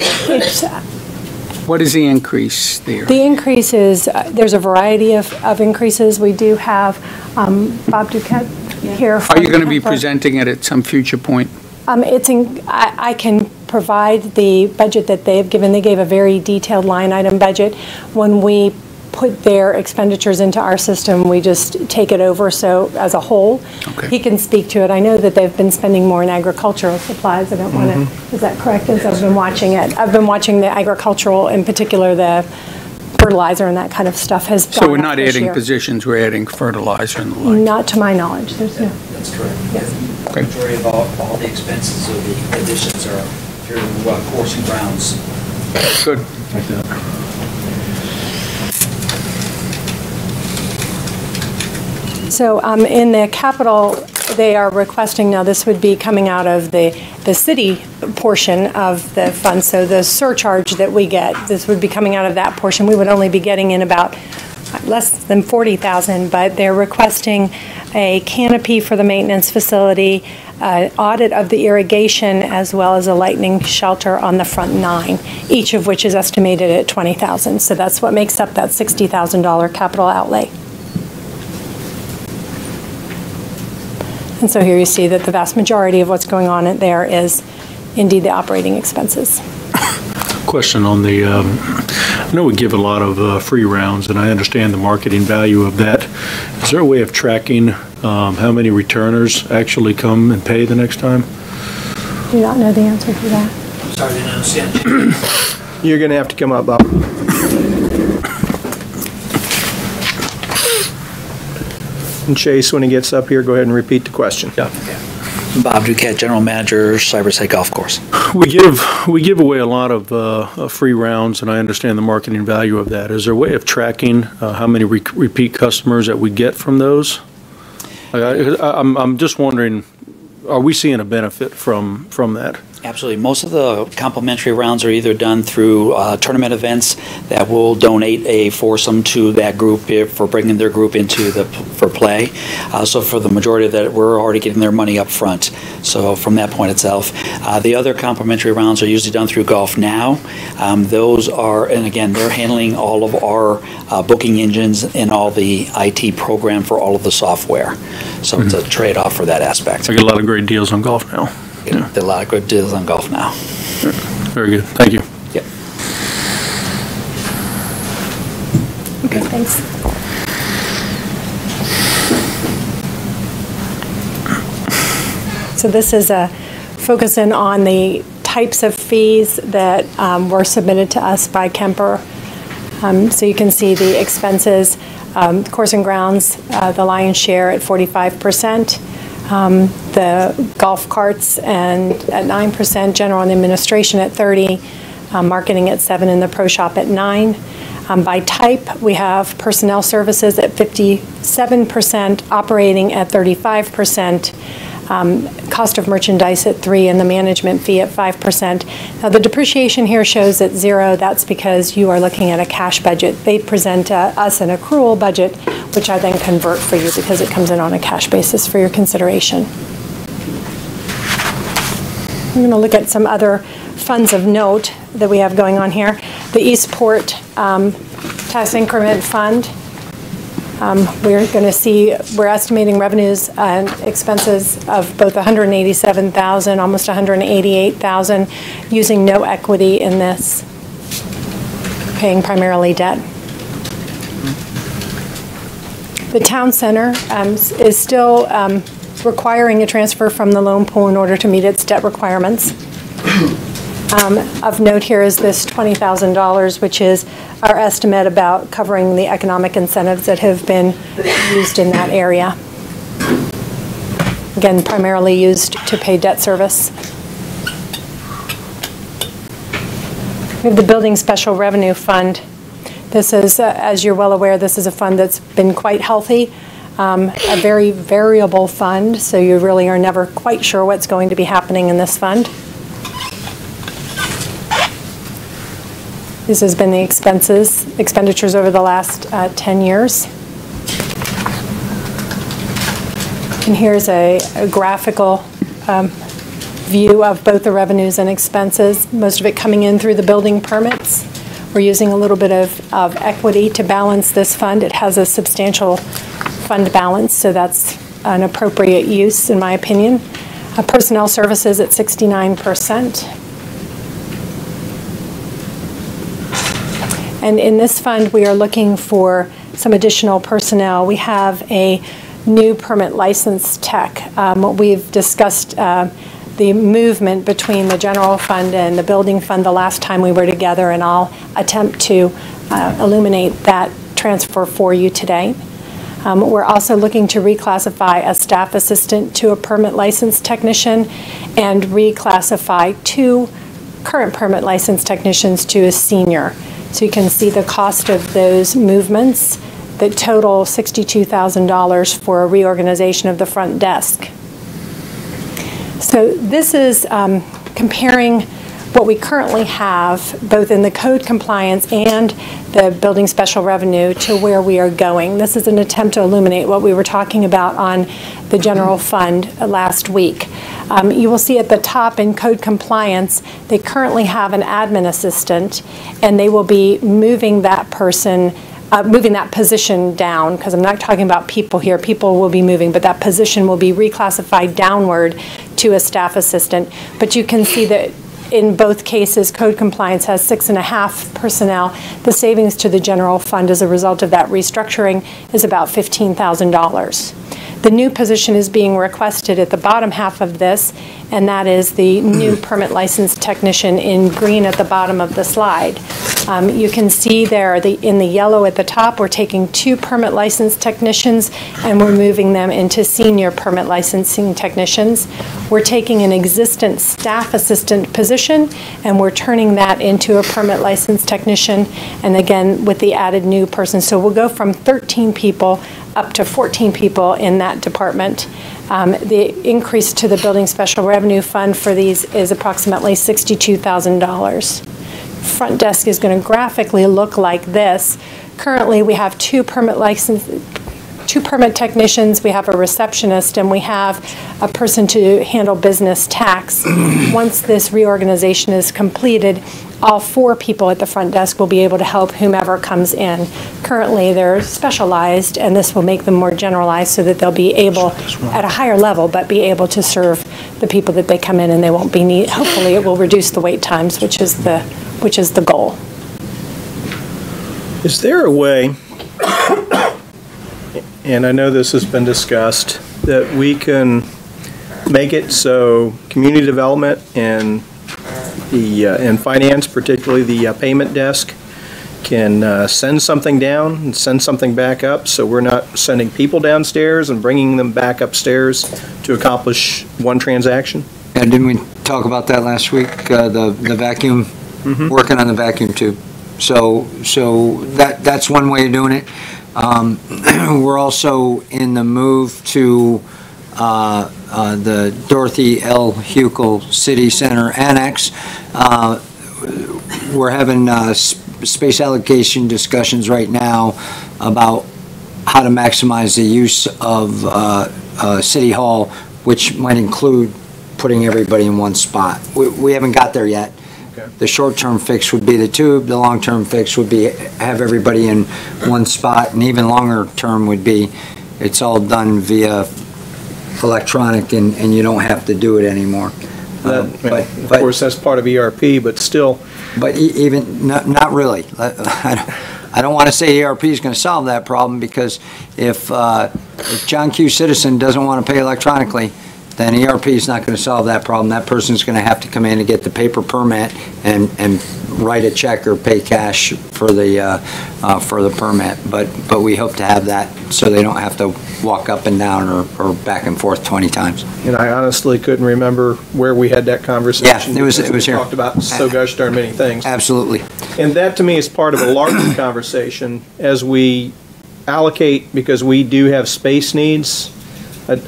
What is the increase there? The increase is, there's a variety of increases. We do have Bob Duquette here. Are you going to be presenting it at some future point? I can provide the budget that they've given. They gave a very detailed line item budget. When we put their expenditures into our system, we just take it over, so as a whole. Okay. He can speak to it. I know that they've been spending more in agricultural supplies. I don't want to, is that correct? As I've been watching it. I've been watching the agricultural, in particular the fertilizer and that kind of stuff has gone So we're up not this adding year. positions, we're adding fertilizer and the like? Not to my knowledge. There's no. That's correct. Yes. Okay. The majority of all the expenses or the additions are through course and grounds. Good. So in the capital, they are requesting, now this would be coming out of the city portion of the fund, so the surcharge that we get, this would be coming out of that portion. We would only be getting in about less than 40,000, but they're requesting a canopy for the maintenance facility, audit of the irrigation, as well as a lightning shelter on the front 9, each of which is estimated at 20,000. So that's what makes up that $60,000 capital outlay. And so here you see that the vast majority of what's going on in there is indeed the operating expenses. Question on the, I know we give a lot of free rounds, and I understand the marketing value of that. Is there a way of tracking how many returners actually come and pay the next time? Do not know the answer to that. Sorry, I didn't understand. You're going to have to come up, Bob. And Chase, when he gets up here, go ahead and repeat the question. Yeah. Bob Duquette, General Manager, Cyberside Golf Course. We give away a lot of free rounds, and I understand the marketing value of that. Is there a way of tracking how many repeat customers that we get from those? I'm just wondering, are we seeing a benefit from that? Absolutely. Most of the complimentary rounds are either done through tournament events that will donate a foursome to that group for bringing their group into for play. So for the majority of that, we're already getting their money up front. So from that point itself, the other complimentary rounds are usually done through Golf Now. Those are, and again, they're handling all of our booking engines and all the IT program for all of the software. So it's a trade-off for that aspect. I get a lot of great deals on Golf Now. There are a lot of good deals on Golf Now. Very good. Thank you. Yep. Okay, thanks. So this is a focus in on the types of fees that were submitted to us by Kemper. So you can see the expenses, course and grounds, the lion's share at 45%. The golf carts and at 9%, general and administration at 30%, marketing at 7%, and the pro shop at 9%. By type, we have personnel services at 57%, operating at 35%, cost of merchandise at 3%, and the management fee at 5%. Now, the depreciation here shows at 0. That's because you are looking at a cash budget. They present us an accrual budget, which I then convert for you because it comes in on a cash basis for your consideration. I'm going to look at some other funds of note that we have going on here. The Eastport Tax Increment Fund. We're going to see, we're estimating revenues and expenses of both $187,000, almost $188,000, using no equity in this, paying primarily debt. The town center is still requiring a transfer from the loan pool in order to meet its debt requirements. Of note here is this $20,000, which is our estimate about covering the economic incentives that have been used in that area. Again, primarily used to pay debt service. We have the Building Special Revenue Fund. This is, as you're well aware, this is a fund that's been quite healthy, a very variable fund, so you really are never quite sure what's going to be happening in this fund. This has been the expenditures over the last 10 years. And here's a graphical view of both the revenues and expenses, most of it coming in through the building permits. We're using a little bit of equity to balance this fund. It has a substantial fund balance, so that's an appropriate use, in my opinion. Personnel services at 69%. And in this fund, we are looking for some additional personnel. We have a new permit license tech. We've discussed the movement between the general fund and the building fund the last time we were together, and I'll attempt to illuminate that transfer for you today. We're also looking to reclassify a staff assistant to a permit license technician and reclassify 2 current permit license technicians to a senior. So you can see the cost of those movements that total $62,000 for a reorganization of the front desk. So this is comparing what we currently have, both in the code compliance and the building special revenue, to where we are going. This is an attempt to illuminate what we were talking about on the general fund last week. You will see at the top in code compliance, they currently have an admin assistant, and they will be moving that person moving that position down, because I'm not talking about people here. People will be moving, but that position will be reclassified downward to a staff assistant. But you can see that in both cases, code compliance has 6.5 personnel. The savings to the general fund as a result of that restructuring is about $15,000. The new position is being requested at the bottom half of this, and that is the new permit license technician in green at the bottom of the slide. You can see there in the yellow at the top, we're taking 2 permit license technicians and we're moving them into senior permit licensing technicians. We're taking an existing staff assistant position and we're turning that into a permit license technician, and again with the added new person. So we'll go from 13 people up to 14 people in that department. The increase to the Building Special Revenue Fund for these is approximately $62,000. Front desk is going to graphically look like this. Currently, we have 2 permit technicians, we have a receptionist, and we have a person to handle business tax. Once this reorganization is completed, all 4 people at the front desk will be able to help whomever comes in. Currently, they're specialized, and this will make them more generalized so that they'll be able, at a higher level, but be able to serve the people that they come in, and they won't be hopefully it will reduce the wait times, which is the goal. Is there a way, and I know this has been discussed, that we can make it so community development and finance, particularly the payment desk, can send something down and send something back up, so we're not sending people downstairs and bringing them back upstairs to accomplish one transaction? And didn't we talk about that last week? The vacuum, working on the vacuum tube. So that's one way of doing it. We're also in the move to the Dorothy L. Huckel City Center Annex. We're having space allocation discussions right now about how to maximize the use of City Hall, which might include putting everybody in one spot. We haven't got there yet. Okay. The short-term fix would be the tube. The long-term fix would be have everybody in one spot, and even longer term would be it's all done via electronic, and you don't have to do it anymore. Of course, that's part of ERP, but still. But even not really. I don't want to say ERP is going to solve that problem, because if John Q. Citizen doesn't want to pay electronically, then ERP is not going to solve that problem. That person's going to have to come in and get the paper permit and write a check or pay cash for the permit. But we hope to have that so they don't have to walk up and down or back and forth 20 times. And I honestly couldn't remember where we had that conversation. Yeah, it was here. We talked about so gosh darn many things. Absolutely. And that to me is part of a larger conversation as we allocate, because we do have space needs.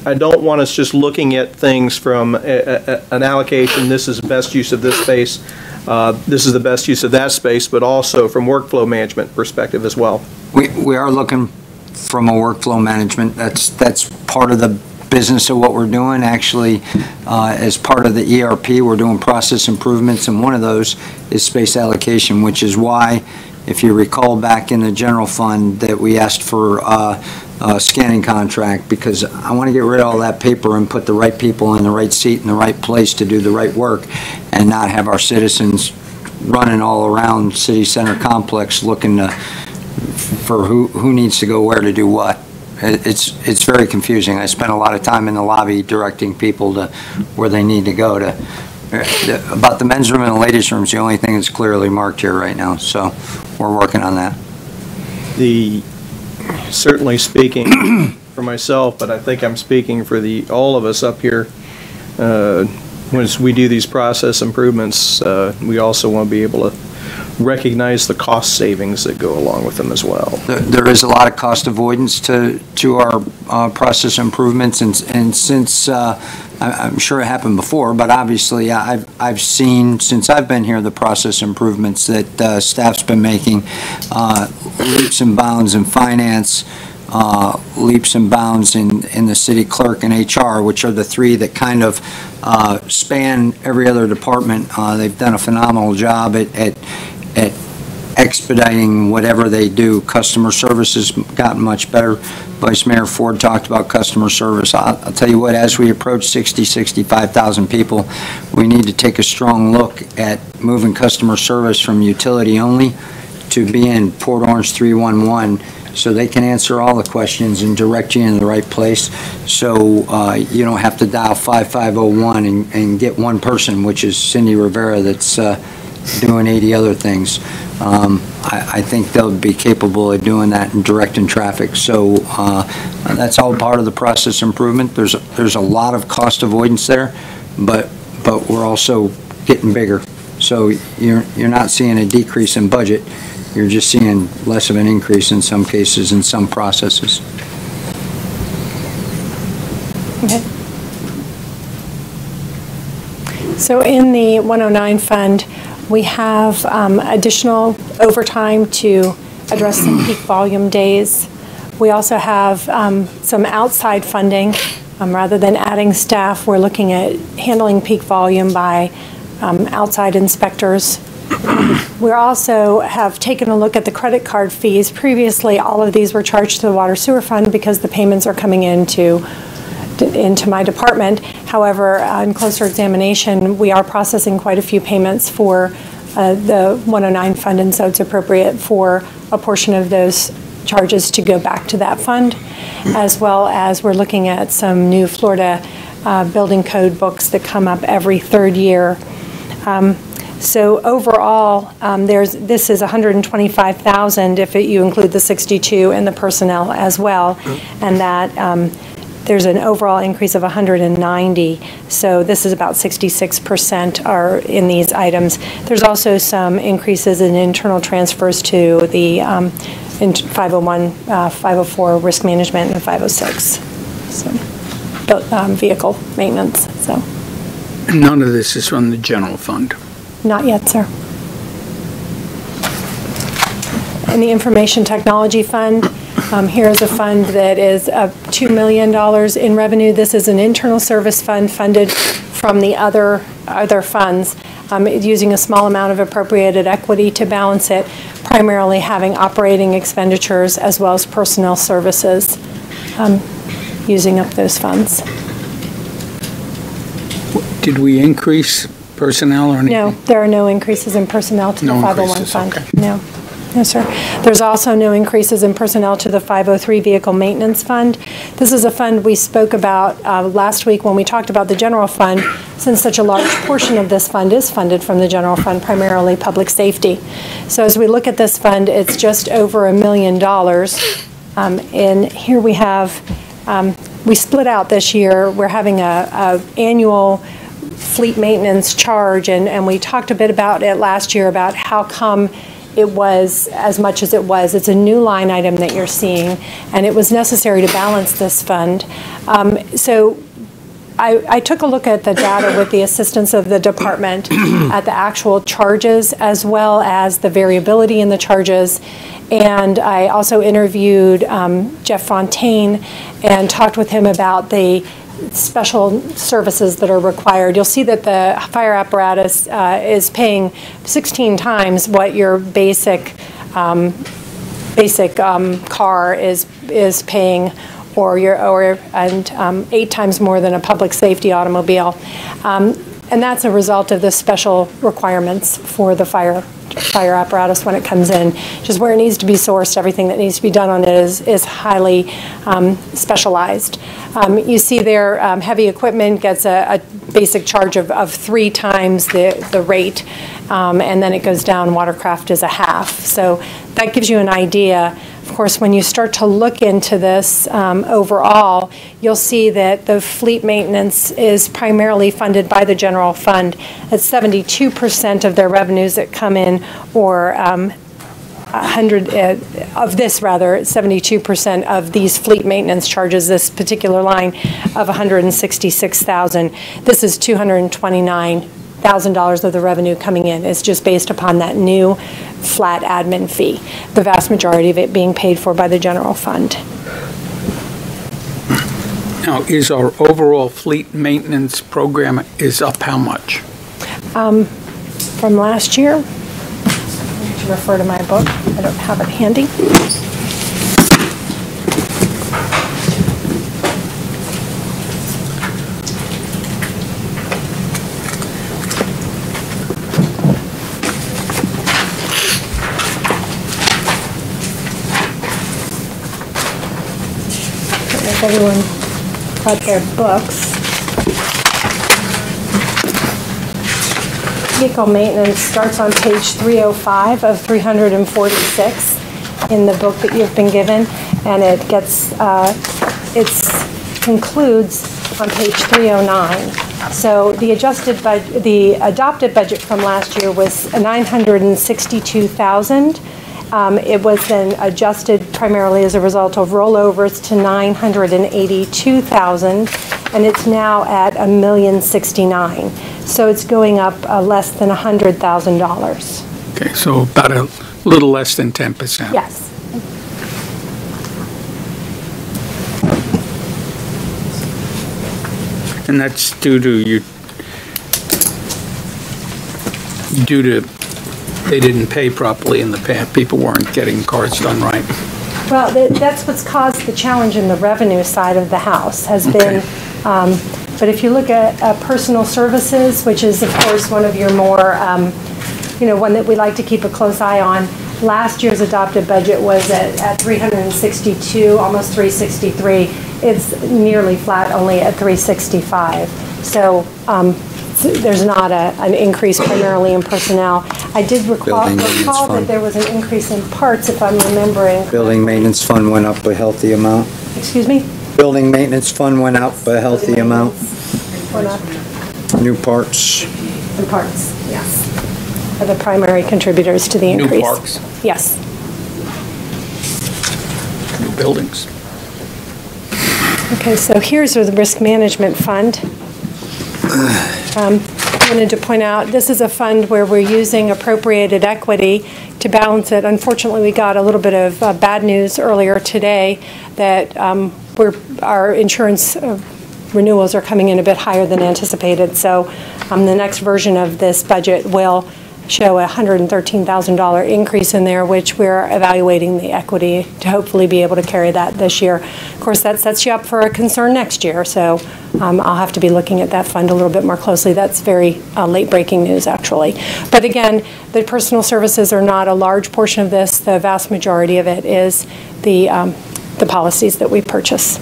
I don't want us just looking at things from an allocation, this is the best use of this space. this is the best use of that space, but also from workflow management perspective as well. We are looking from a workflow management. That's part of the business of what we're doing. Actually, as part of the ERP, we're doing process improvements, and one of those is space allocation, which is why, if you recall back in the general fund, that we asked for a scanning contract, because I want to get rid of all that paper and put the right people in the right seat in the right place to do the right work, and not have our citizens running all around city center complex looking for who needs to go where to do what. It's very confusing. I spent a lot of time in the lobby directing people to where they need to go. About the men's room and the ladies' rooms, the only thing that's clearly marked here right now, so we're working on that. Certainly speaking for myself, but I think I'm speaking for all of us up here, once we do these process improvements, we also want to be able to recognize the cost savings that go along with them as well. There is a lot of cost avoidance to our process improvements, and since I'm sure it happened before, but obviously I've seen since I've been here the process improvements that staff's been making, leaps and bounds in finance, leaps and bounds in the city clerk and HR, which are the three that kind of span every other department. They've done a phenomenal job at expediting whatever they do. Customer service has gotten much better. Vice Mayor Ford talked about customer service. I'll tell you what, as we approach 65,000 people, we need to take a strong look at moving customer service from utility only to being Port Orange 311, so they can answer all the questions and direct you in the right place, so you don't have to dial 5501 and get one person, which is Cindy Rivera, that's doing 80 other things. I think they'll be capable of doing that and directing traffic. So that's all part of the process improvement. There's a lot of cost avoidance there, but we're also getting bigger. So you're not seeing a decrease in budget. You're just seeing less of an increase in some cases in some processes. Okay. So in the 109 fund, we have additional overtime to address some peak volume days. We also have some outside funding. Rather than adding staff, we're looking at handling peak volume by outside inspectors. We also have taken a look at the credit card fees. Previously, all of these were charged to the water sewer fund because the payments are coming into my department. However, on closer examination, we are processing quite a few payments for the 109 fund, and so it's appropriate for a portion of those charges to go back to that fund, as well as we're looking at some new Florida building code books that come up every third year. So overall, this is $125,000 if you include the 62 and the personnel as well, and that there's an overall increase of 190. So this is about 66% are in these items. There's also some increases in internal transfers to the in 501, 504 risk management, and 506. So vehicle maintenance. So none of this is from the general fund. Not yet, sir. In the Information Technology Fund, here is a fund that is $2 million in revenue. This is an internal service fund funded from the other funds, using a small amount of appropriated equity to balance it, primarily having operating expenditures as well as personnel services, using up those funds. Did we increase personnel or anything? No, there are no increases in personnel to the 501 fund. Okay. No. No, sir. There's also no increases in personnel to the 503 Vehicle Maintenance Fund. This is a fund we spoke about last week when we talked about the general fund, since such a large portion of this fund is funded from the general fund, primarily public safety. So as we look at this fund, it's just over $1 million. And here we have, we split out this year. We're having a annual fleet maintenance charge, and we talked a bit about it last year about how come it was as much as it was. It's a new line item that you're seeing, and it was necessary to balance this fund. So I took a look at the data with the assistance of the department at the actual charges as well as the variability in the charges. And I also interviewed Jeff Fontaine and talked with him about the special services that are required. You'll see that the fire apparatus is paying 16 times what your basic car is paying, or 8 times more than a public safety automobile. And that's a result of the special requirements for the fire apparatus when it comes in. Just where it needs to be sourced, everything that needs to be done on it is highly specialized. You see there, heavy equipment gets a basic charge of 3 times the rate, and then it goes down, watercraft is a half. So that gives you an idea. Of course, when you start to look into this overall, you'll see that the fleet maintenance is primarily funded by the general fund. It's 72% of their revenues that come in, or 72% of these fleet maintenance charges, this particular line of $166,000. This is $229,000 of the revenue coming in. It's just based upon that new flat admin fee, the vast majority of it being paid for by the general fund. Now, is our overall fleet maintenance program is up how much? From last year, I need to refer to my book. I don't have it handy. Everyone got their books. Vehicle maintenance starts on page 305 of 346 in the book that you've been given, and it gets it concludes on page 309. So the adopted budget from last year was $962,000. It was then adjusted primarily as a result of rollovers to $982,000, and it's now at $1,069,000. So it's going up less than $100,000. Okay, so about a little less than 10%. Yes. And that's due to they didn't pay properly in the past. People weren't getting cars done right. Well, that's what's caused the challenge in the revenue side of the house has been, but if you look at personal services, which is of course one of your more, one that we like to keep a close eye on, last year's adopted budget was at 362, almost 363. It's nearly flat, only at 365. So there's not an increase primarily in personnel. I did recall that there was an increase in parts, if I'm remembering. Building maintenance fund went up a healthy amount. Excuse me? Building maintenance fund went up a healthy amount. Went up. New parts. And parts, yes, are the primary contributors to the increase. New parks? Yes. New buildings. Okay, so here's the risk management fund. I wanted to point out, this is a fund where we're using appropriated equity to balance it. Unfortunately, we got a little bit of bad news earlier today that our insurance renewals are coming in a bit higher than anticipated. So the next version of this budget will show a $113,000 increase in there, which we're evaluating the equity to hopefully be able to carry that this year. Of course, that sets you up for a concern next year, so I'll have to be looking at that fund a little bit more closely. That's very late-breaking news, actually. But again, the personal services are not a large portion of this. The vast majority of it is the policies that we purchase.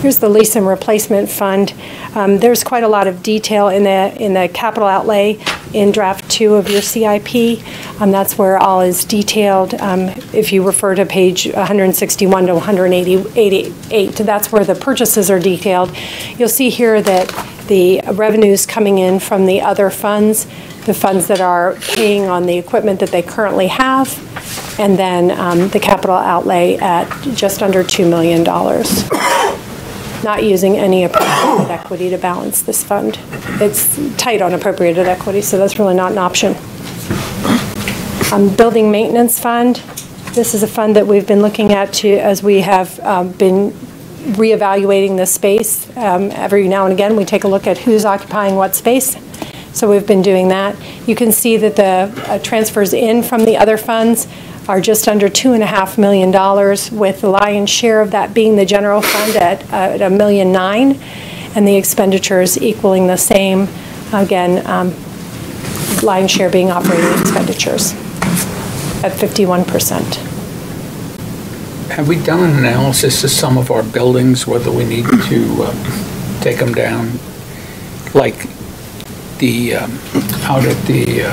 Here's the lease and replacement fund. There's quite a lot of detail in the capital outlay in draft 2 of your CIP. That's where all is detailed. If you refer to page 161 to 188, that's where the purchases are detailed. You'll see here that the revenues coming in from the other funds, the funds that are paying on the equipment that they currently have, and then the capital outlay at just under $2 million. not using any appropriated equity to balance this fund. It's tight on appropriated equity, so that's really not an option. Building maintenance fund, this is a fund that we've been looking at as we have been reevaluating this space. Every now and again, we take a look at who's occupying what space. So we've been doing that. You can see that the transfers in from the other funds are just under $2.5 million, with the lion's share of that being the general fund at $1.9 million, and the expenditures equaling the same. Again, lion's share being operating expenditures at 51%. Have we done an analysis of some of our buildings, whether we need to take them down? Like the, out at the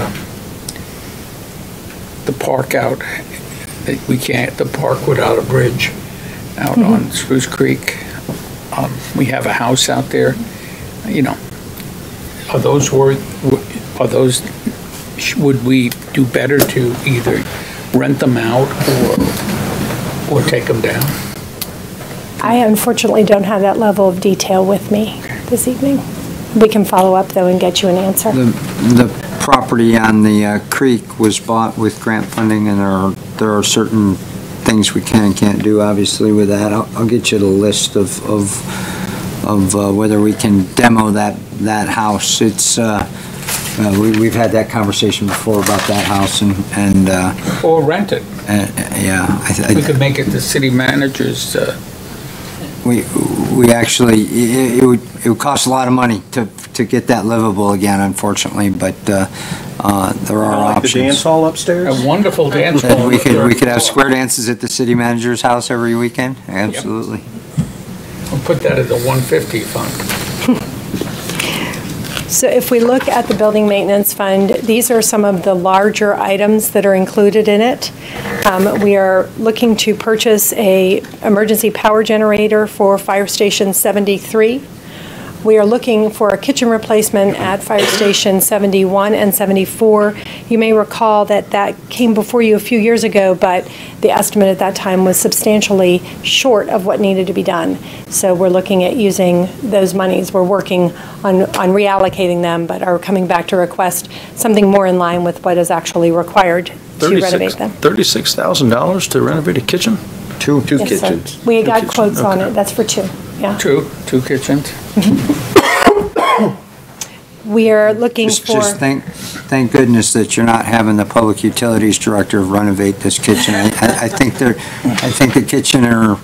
park out, we can't, the park without a bridge out on Spruce Creek. We have a house out there, you know, are those would we do better to either rent them out or take them down? I unfortunately don't have that level of detail with me this evening. We can follow up though and get you an answer. The property on the creek was bought with grant funding, and there are certain things we can and can't do obviously with that. I'll get you the list of whether we can demo that house. It's we've had that conversation before about that house and or rent it. Yeah, We could make it the city manager's. We actually, it would cost a lot of money to get that livable again, unfortunately, but there are Like options. the dance hall upstairs? A wonderful dance hall. And we could have square dances at the city manager's house every weekend, absolutely. We'll put that as a 150 fund. So if we look at the building maintenance fund, these are some of the larger items that are included in it. We are looking to purchase a emergency power generator for Fire Station 73. We are looking for a kitchen replacement at Fire Station 71 and 74. You may recall that came before you a few years ago, but the estimate at that time was substantially short of what needed to be done. So we're looking at using those monies. We're working on reallocating them, but are coming back to request something more in line with what is actually required to renovate them. $36,000 to renovate a kitchen? Two Yes, sir. kitchens. We got kitchens, quotes on okay. it. That's for two. Yeah. Two kitchens. We are looking Just for. thank goodness that you're not having the public utilities director renovate this kitchen. I think the Kitchener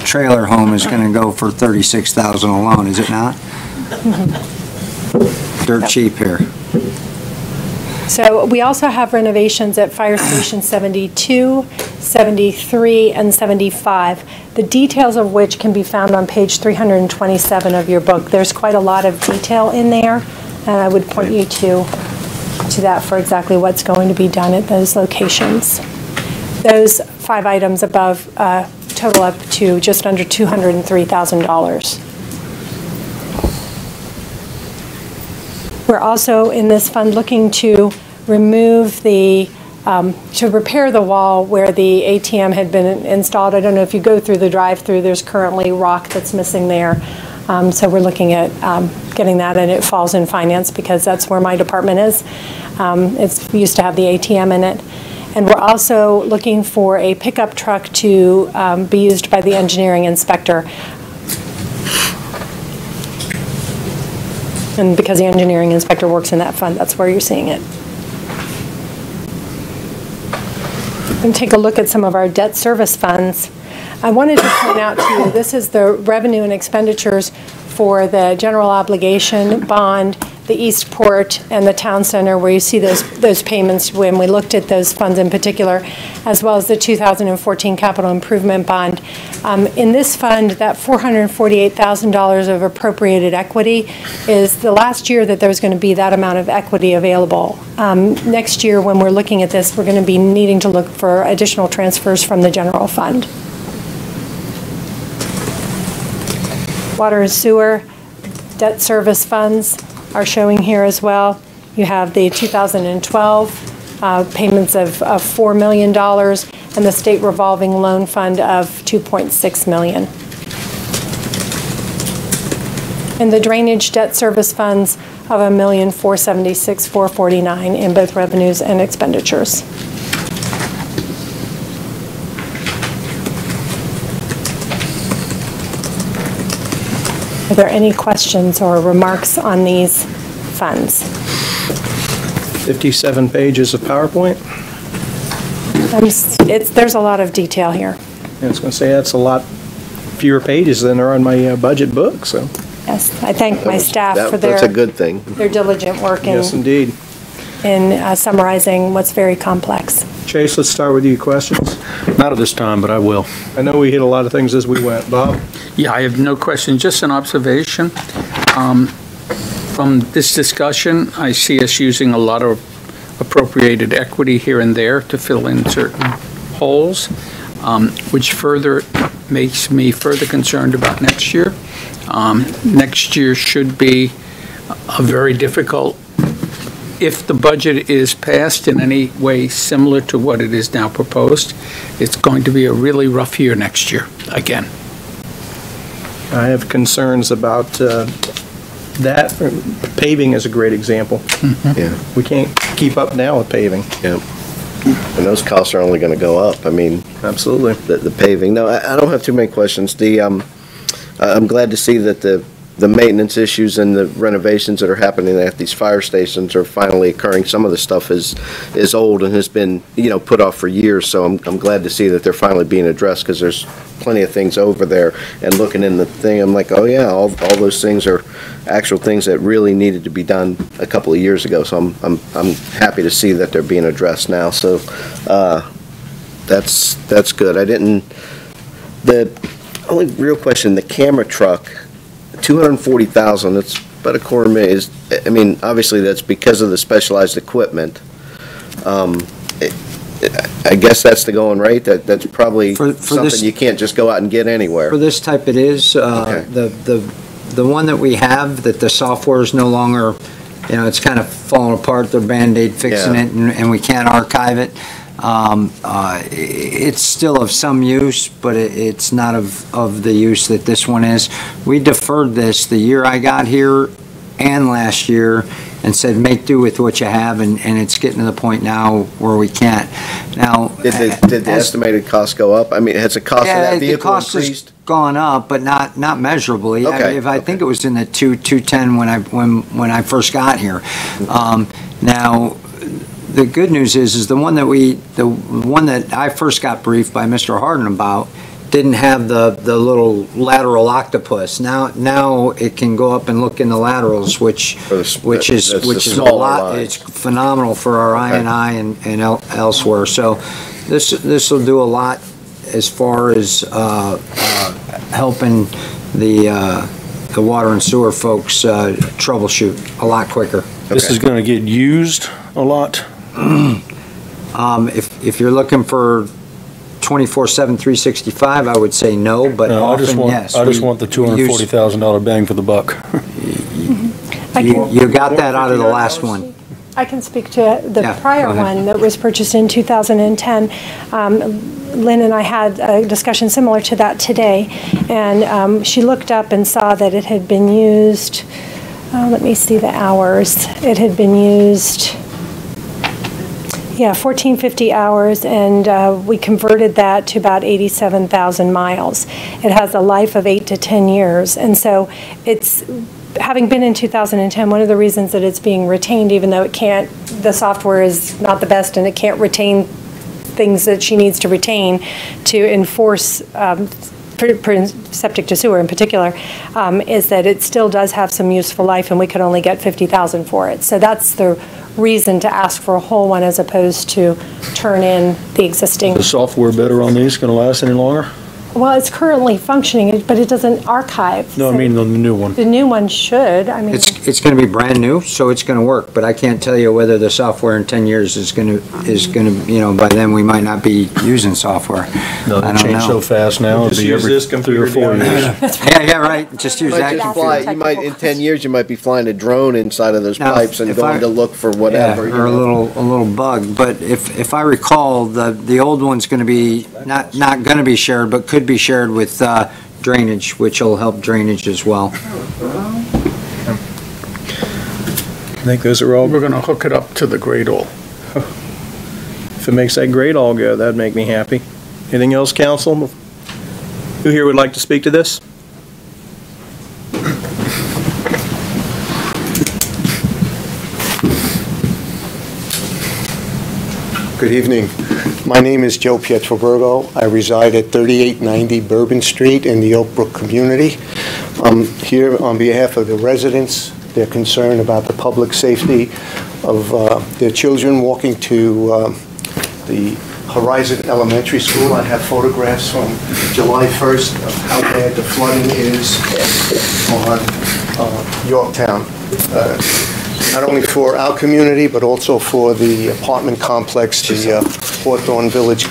trailer home is going to go for $36,000 alone, is it not? Dirt cheap here. So we also have renovations at Fire Station 72, 73, and 75, the details of which can be found on page 327 of your book. There's quite a lot of detail in there, and I would point you to that for exactly what's going to be done at those locations. Those 5 items above total up to just under $203,000. We're also in this fund looking to remove to repair the wall where the ATM had been installed. I don't know if you go through the drive-through, there's currently rock that's missing there. So we're looking at getting that, and it falls in finance because that's where my department is. It used to have the ATM in it. And we're also looking for a pickup truck to be used by the engineering inspector. And because the engineering inspector works in that fund, that's where you're seeing it. And take a look at some of our debt service funds. I wanted to point out to you, this is the revenue and expenditures for the general obligation bond, the Eastport, and the Town Center, where you see those payments when we looked at those funds in particular, as well as the 2014 capital improvement bond. In this fund, that $448,000 of appropriated equity is the last year that there's going to be that amount of equity available. Next year, when we're looking at this, we're going to be needing to look for additional transfers from the general fund. Water and sewer debt service funds are showing here as well. You have the 2012 payments of $4 million and the state revolving loan fund of $2.6 million. and the drainage debt service funds of $1,476,449 in both revenues and expenditures. Are there any questions or remarks on these funds? 57 pages of PowerPoint. There's a lot of detail here. I was going to say, that's a lot fewer pages than are on my budget book, so. Yes, I thank my staff for That's a good thing. their diligent work Yes, indeed. in summarizing what's very complex. Chase, let's start with you. Questions? Not at this time, but I will. I know we hit a lot of things as we went. Bob? Yeah, I have no question, just an observation. From this discussion, I see us using a lot of appropriated equity here and there to fill in certain holes, which further makes me further concerned about next year. Next year should be a very difficult, if the budget is passed in any way similar to what it is now proposed, it's going to be a really rough year next year, again. I have concerns about that. Paving is a great example. Yeah. We can't keep up now with paving. Yeah. And those costs are only going to go up. I mean, absolutely. The paving. No, I don't have too many questions. I'm glad to see that the maintenance issues and the renovations that are happening at these fire stations are finally occurring. Some of the stuff is old and has been, put off for years. So I'm glad to see that they're finally being addressed, because there's plenty of things over there. And looking in the thing, I'm like, oh yeah, all those things are actual things that really needed to be done a couple of years ago. So I'm happy to see that they're being addressed now. So that's good. The only real question, the camera truck, $240,000, that's about $250,000. I mean, obviously that's because of the specialized equipment. I guess that's the going rate. That's probably something you can't just go out and get anywhere. For this type it is. Okay. The one that we have, that the software is no longer, it's kind of falling apart, they're Band-Aid fixing it, and we can't archive it. It's still of some use, but it's not of the use that this one is. We deferred this the year I got here and last year and said, make do with what you have, and it's getting to the point now where we can't. Now, Did the estimated cost go up? I mean, has the cost of that vehicle the cost increased? has gone up, but not measurably. Okay. I think it was in the 210 when I first got here. Now, the good news is the one that I first got briefed by Mr. Harden about didn't have the little lateral octopus. Now it can go up and look in the laterals, which is a lot. It's phenomenal for our I&I and elsewhere. So this will do a lot as far as helping the water and sewer folks troubleshoot a lot quicker. This is going to get used a lot? If you're looking for 24/7, 365, I would say no, but often yes. I just want the $240,000 bang for the buck. You got that out of the last one. I can speak to the prior one that was purchased in 2010. Lynn and I had a discussion similar to that today, and she looked up and saw that it had been used, let me see the hours, it had been used 1,450 hours, and we converted that to about 87,000 miles. It has a life of 8 to 10 years, and so it's, having been in 2010, one of the reasons that it's being retained, even though the software is not the best and it can't retain things that she needs to retain to enforce septic to sewer in particular, is that it still does have some useful life, and we could only get 50,000 for it. So that's the reason to ask for a whole one as opposed to turn in the existing. The software better on these going to last any longer? Well, it's currently functioning, but it doesn't archive. No, I mean the new one. The new one should. I mean, it's going to be brand new, so it's going to work. But I can't tell you whether the software in 10 years is going to. By then we might not be using software. No, they change so fast now. It'll be every 3 or 4 years. Yeah, right. Just use that computer. In 10 years, you might be flying a drone inside of those pipes and going to look for whatever. Yeah, or a little bug. But if I recall, the old one's going to be not going to be shared, but could be shared with drainage, which will help drainage as well. I think those are all, We're gonna hook it up to the Great All. if it makes that grade all go, that'd make me happy. Anything else, council? Who here would like to speak to this? Good evening. My name is Joe Pietroburgo. I reside at 3890 Bourbon Street in the Oak Brook community. I'm here on behalf of the residents. They're concerned about the public safety of their children walking to the Horizon Elementary School. I have photographs from July 1st of how bad the flooding is on Yorktown. Not only for our community, but also for the apartment complex, the Hawthorne Village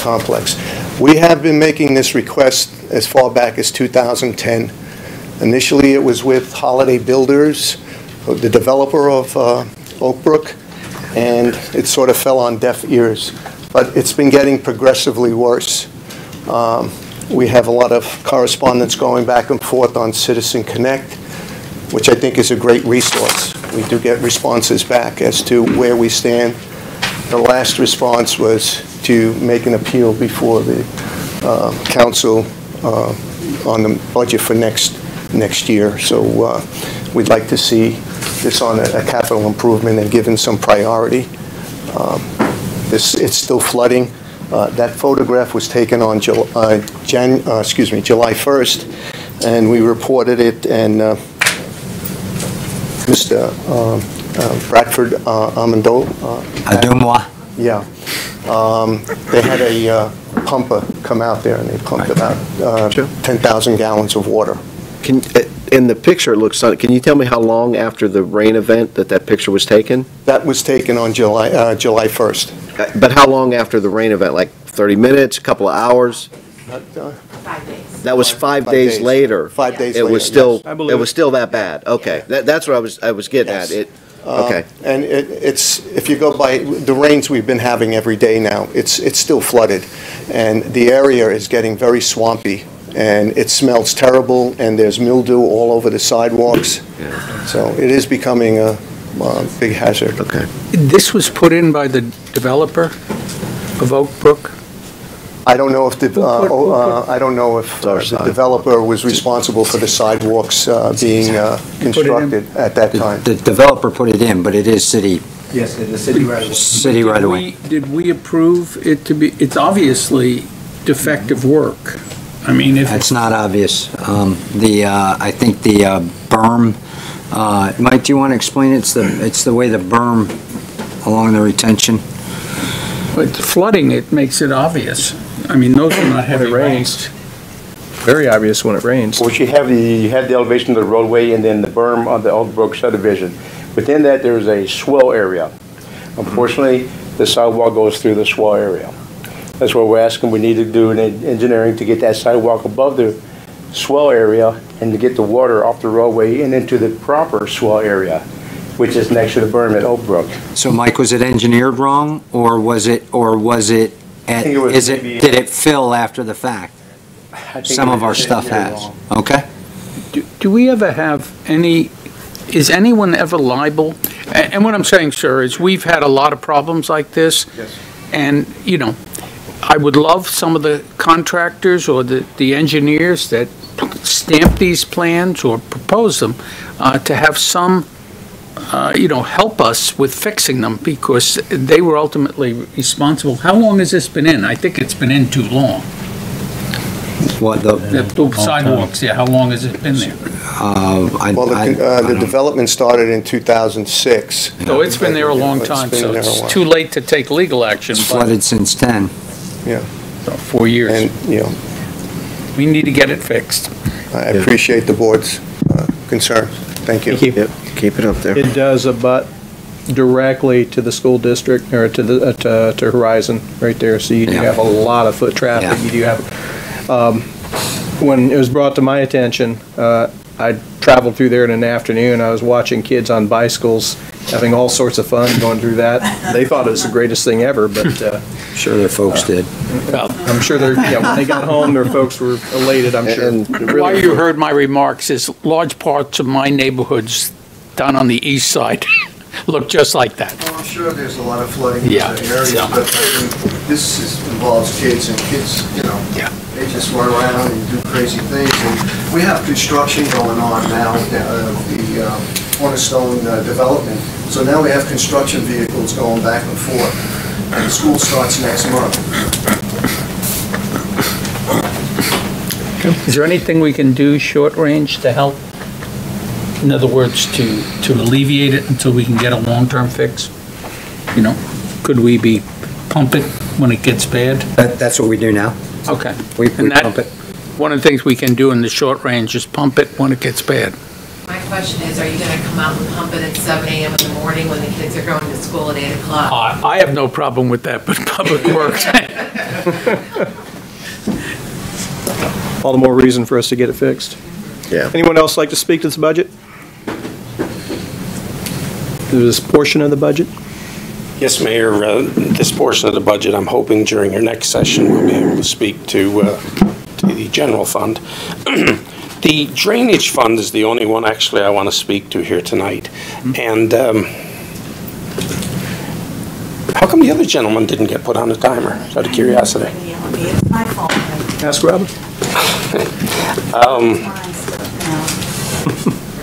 complex. We have been making this request as far back as 2010. Initially, it was with Holiday Builders, the developer of Oak Brook, and it sort of fell on deaf ears. But it's been getting progressively worse. We have a lot of correspondence going back and forth on Citizen Connect, which I think is a great resource. We do get responses back as to where we stand. The last response was to make an appeal before the council on the budget for next year. So we'd like to see this on a capital improvement and given some priority. It's still flooding. That photograph was taken on July 1st, and we reported it, and Mr. Bradford Adumois. Yeah. They had a pumper come out there, and they pumped about 10,000 gallons of water. In the picture, it looks, can you tell me how long after the rain event that picture was taken? That was taken on July 1st. But how long after the rain event? Like 30 minutes, a couple of hours? 5 days. That was 5 days later. 5 days It later, was still, yes. it was still that bad. Okay, that's what I was getting Yes. at. Okay. And it's, if you go by the rains we've been having every day now, it's still flooded. And the area is getting very swampy, and it smells terrible, and there's mildew all over the sidewalks. So it is becoming a big hazard. Okay. This was put in by the developer of Oak Brook? I don't know if the developer was responsible for the sidewalks being constructed at that time. The developer put it in, but it is city. Yes, the city right away. City right away. Did we approve it to be, it's obviously defective work. I mean, if... That's not obvious. I think the berm, Mike, do you want to explain it? It's the way the berm along the retention. But flooding, it makes it obvious. I mean, those are not heavy rains. Very obvious when it rains. Well, you have the elevation of the roadway and then the berm on the Oak Brook subdivision. Within that, there's a swell area. Unfortunately, the sidewalk goes through the swell area. That's what we're asking. We need to do an engineering to get that sidewalk above the swell area and to get the water off the roadway and into the proper swell area, which is next to the berm at Oak Brook. So, Mike, was it engineered did it fill after the fact? Some of our stuff has. Okay. Do we ever have is anyone ever liable? And what I'm saying, sir, is we've had a lot of problems like this. Yes. And, you know, I would love some of the contractors or the engineers that stamp these plans or propose them to have some, help us with fixing them, because they were ultimately responsible. How long has this been in? I think it's been in too long. What, The sidewalks, yeah, how long has it been there? The development started in 2006. So it's been there a long time, so it's too late to take legal action. It's flooded since 10. Yeah. So 4 years. And, We need to get it fixed. I appreciate the board's concern. Thank you. Yep, keep it up there. It does abut directly to the school district, or to Horizon, right there, so you do have a lot of foot traffic. Yeah. You do have, when it was brought to my attention, I traveled through there in an afternoon. I was watching kids on bicycles having all sorts of fun going through that. They thought it was the greatest thing ever, but Sure their folks did. I'm sure when they got home, their folks were elated, I'm sure. Why you heard my remarks is large parts of my neighborhoods down on the east side look just like that. Well, I'm sure there's a lot of flooding in Yeah, the areas, yeah. but I mean, involves kids, and kids, they just run around and do crazy things. And we have construction going on now, the Cornerstone development. So now we have construction vehicles going back and forth, and school starts next month. Is there anything we can do short range to help? In other words, to alleviate it until we can get a long-term fix? You know, could we be pump it when it gets bad? That's what we do now. Okay. We And that- pump it. One of the things we can do in the short range is pump it when it gets bad. My question is, are you going to come out and pump it at 7 a.m. in the morning when the kids are going to school at 8 o'clock? I have no problem with that, but Public Works. All the more reason for us to get it fixed. Yeah. Anyone else like to speak to this budget? This portion of the budget? Yes, Mayor, this portion of the budget, I'm hoping during your next session we'll be able to speak to the general fund. The drainage fund is the only one actually I want to speak to here tonight. And how come the other gentleman didn't get put on a timer, out of curiosity? It's my fault. Ask Robin.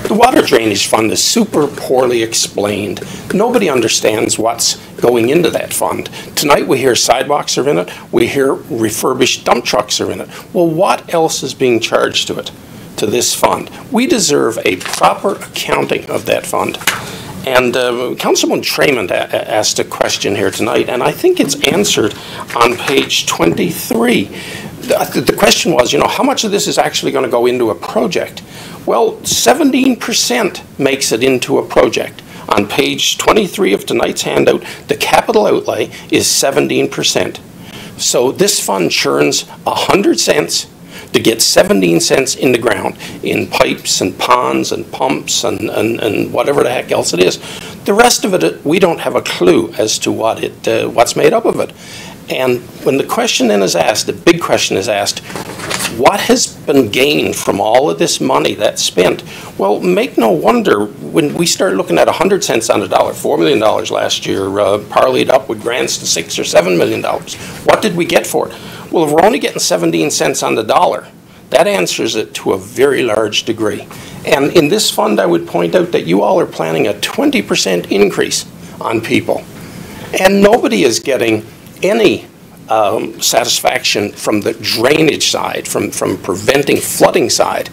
The water drainage fund is super poorly explained. Nobody understands what's going into that fund. Tonight we hear sidewalks are in it, we hear refurbished dump trucks are in it. Well, what else is being charged to it, to this fund? We deserve a proper accounting of that fund. And Councilman Tremont asked a question here tonight, and I think it's answered on page 23. The question was, how much of this is actually going to go into a project? Well, 17% makes it into a project. On page 23 of tonight's handout, the capital outlay is 17%. So this fund churns 100 cents to get 17 cents in the ground in pipes and ponds and pumps and whatever the heck else it is. The rest of it, we don't have a clue as to what's made up of it. And when the question then is asked, the big question is asked, what has been gained from all of this money that's spent? Well, make no wonder when we start looking at 100 cents on the dollar, $4 million last year, parlayed up with grants to $6 or $7 million. What did we get for it? Well, if we're only getting 17 cents on the dollar, that answers it to a very large degree. And in this fund, I would point out that you all are planning a 20% increase on people. And nobody is getting any satisfaction from the drainage side, from preventing flooding side.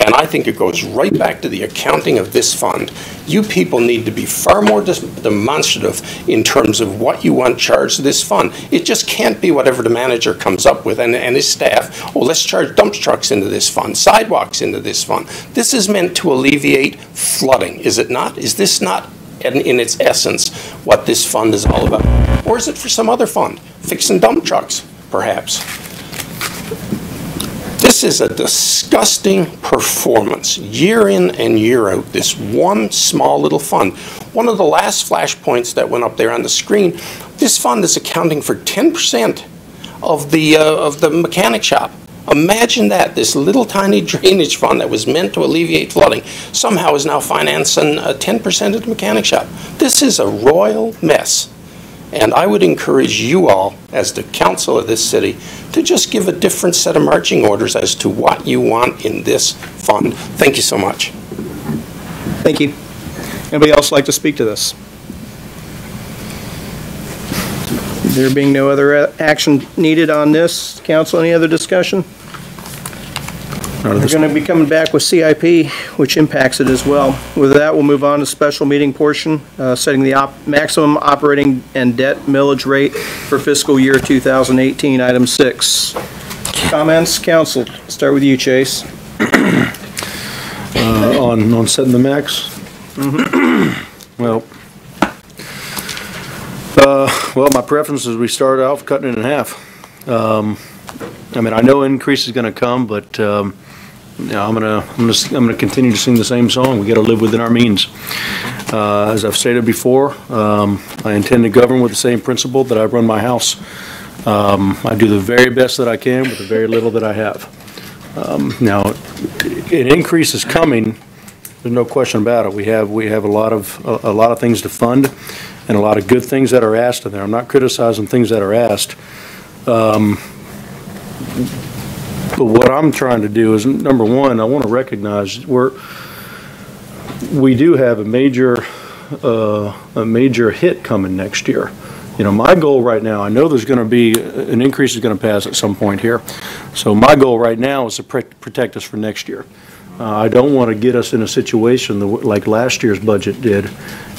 And I think it goes right back to the accounting of this fund. You people need to be far more demonstrative in terms of what you want charged to this fund. It just can't be whatever the manager comes up with and his staff. Oh, let's charge dump trucks into this fund, sidewalks into this fund. This is meant to alleviate flooding, is it not? Is this not in its essence what this fund is all about? Or is it for some other fund? Fixing dump trucks, perhaps. This is a disgusting performance, year in and year out, this one small little fund. One of the last flashpoints that went up there on the screen, this fund is accounting for 10% of the mechanic shop. Imagine that, this little tiny drainage fund that was meant to alleviate flooding somehow is now financing 10% of the mechanic shop. This is a royal mess. And I would encourage you all, as the council of this city, to just give a different set of marching orders as to what you want in this fund. Thank you so much. Thank you. Anybody else like to speak to this? There being no other action needed on this, council, any other discussion? We're going to be coming back with CIP, which impacts it as well. With that, we'll move on to special meeting portion, setting the maximum operating and debt millage rate for fiscal year 2018, item 6. Comments, council? Start with you, Chase. On setting the max? Well, my preference is we start off cutting it in half. I mean, I know increase is going to come, but I'm gonna continue to sing the same song. We got to live within our means. As I've stated before, I intend to govern with the same principle that I run my house. I do the very best that I can with the very little that I have. Now, an increase is coming There's no question about it. We have a lot of things to fund and a lot of good things that are asked in there. I'm not criticizing things that are asked. But what I'm trying to do is, number one, I want to recognize we do have a major hit coming next year. You know, my goal right now, I know there's going to be an increase is going to pass at some point here. So my goal right now is to protect us for next year. I don't want to get us in a situation like last year's budget did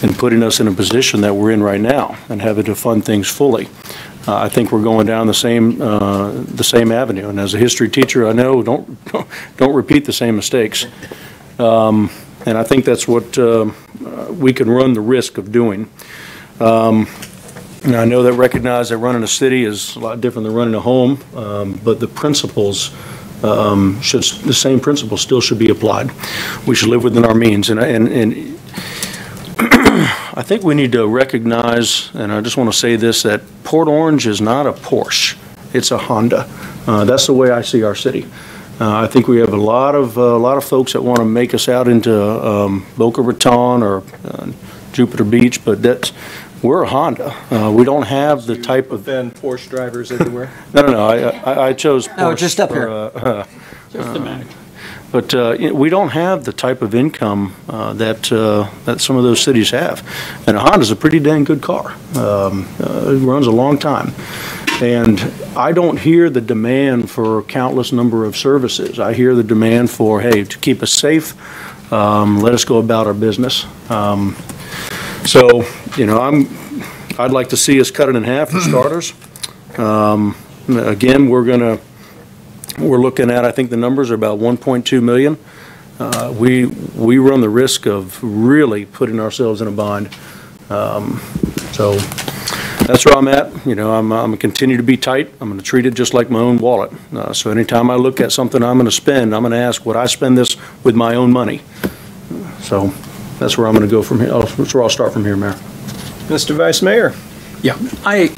and putting us in a position that we're in right now and having to fund things fully. I think we're going down the same avenue. And as a history teacher, I know don't repeat the same mistakes. And I think that's what we can run the risk of doing. And I know that recognize that running a city is a lot different than running a home, but the principles the same principles still should be applied. We should live within our means, and I think we need to recognize, and I just want to say this, that Port Orange is not a Porsche, it's a Honda. That's the way I see our city. I think we have a lot of folks that want to make us out into Boca Raton or Jupiter Beach, but we're a Honda. We don't have the type of... Then Porsche drivers everywhere? No, I chose Porsche. No, just up here. Just a minute. But we don't have the type of income that some of those cities have. And a Honda's a pretty dang good car. It runs a long time. And I don't hear the demand for countless number of services. I hear the demand for, hey, to keep us safe, let us go about our business. So, you know, I'd like to see us cut it in half for starters. Again, we're looking at, I think the numbers are about 1.2 million. We run the risk of really putting ourselves in a bind. So that's where I'm at. You know, I'm going to continue to be tight. I'm going to treat it just like my own wallet. So anytime I look at something I'm going to spend, I'm going to ask, would I spend this with my own money? So that's where I'm going to go from here. That's where I'll start from here, Mayor. Mr. Vice Mayor. Yeah, I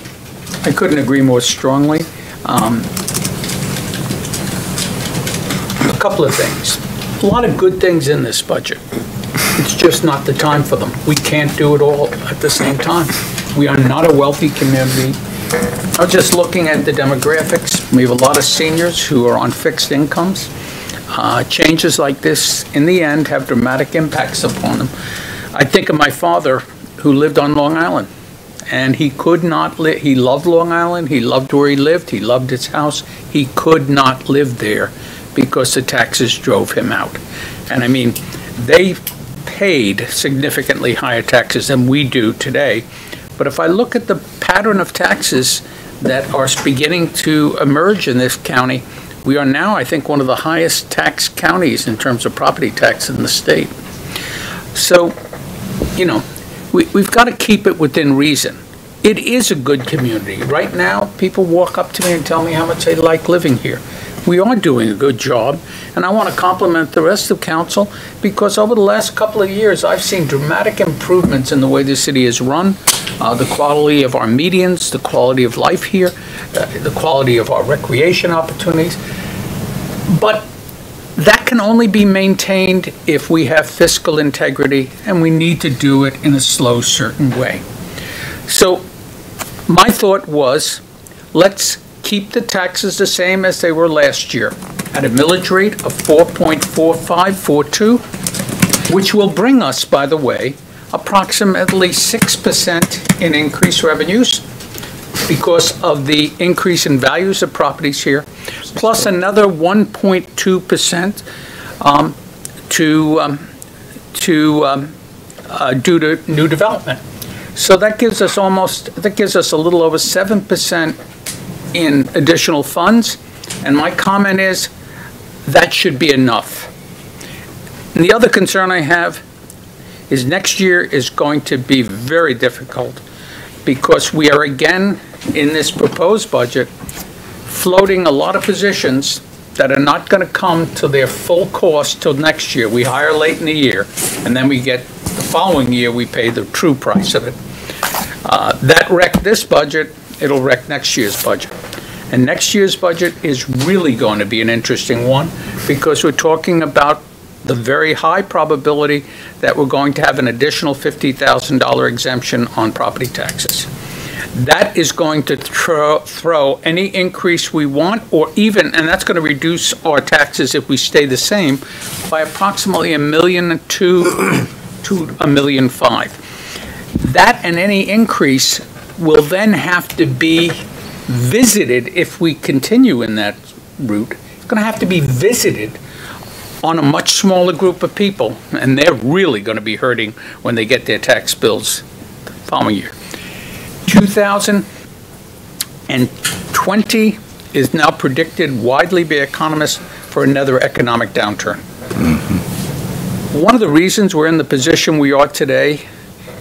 couldn't agree more strongly. A couple of things. A lot of good things in this budget. It's just not the time for them. We can't do it all at the same time. We are not a wealthy community. I was just looking at the demographics. We have a lot of seniors who are on fixed incomes. Changes like this, in the end, have dramatic impacts upon them. I think of my father, who lived on Long Island, and he could not live. He loved Long Island. He loved where he lived. He loved his house. He could not live there because the taxes drove him out. And I mean, they paid significantly higher taxes than we do today. But if I look at the pattern of taxes that are beginning to emerge in this county, we are now, I think, one of the highest tax counties in terms of property tax in the state. So, you know, we've got to keep it within reason. It is a good community. Right now, people walk up to me and tell me how much they like living here. We are doing a good job, and I want to compliment the rest of council because over the last couple of years, I've seen dramatic improvements in the way the city is run, the quality of our medians, the quality of life here, the quality of our recreation opportunities. But that can only be maintained if we have fiscal integrity, and we need to do it in a slow, certain way. So my thought was, let's keep the taxes the same as they were last year at a millage rate of 4.4542, which will bring us, by the way, approximately 6% in increased revenues because of the increase in values of properties here, plus another 1.2% due to new development. So that gives us a little over 7% in additional funds, and my comment is that should be enough. And the other concern I have is next year is going to be very difficult because we are again in this proposed budget floating a lot of positions that are not going to come to their full cost till next year. We hire late in the year, and then we get the following year we pay the true price of it. That wrecked this budget. It'll wreck next year's budget. And next year's budget is really going to be an interesting one because we're talking about the very high probability that we're going to have an additional $50,000 exemption on property taxes. That is going to throw any increase we want, or even, and that's going to reduce our taxes if we stay the same, by approximately $1.2 million to $1.5 million. That and any increase will then have to be visited if we continue in that route. It's going to have to be visited on a much smaller group of people, and they're really going to be hurting when they get their tax bills the following year. 2020 is now predicted widely by economists for another economic downturn. One of the reasons we're in the position we are today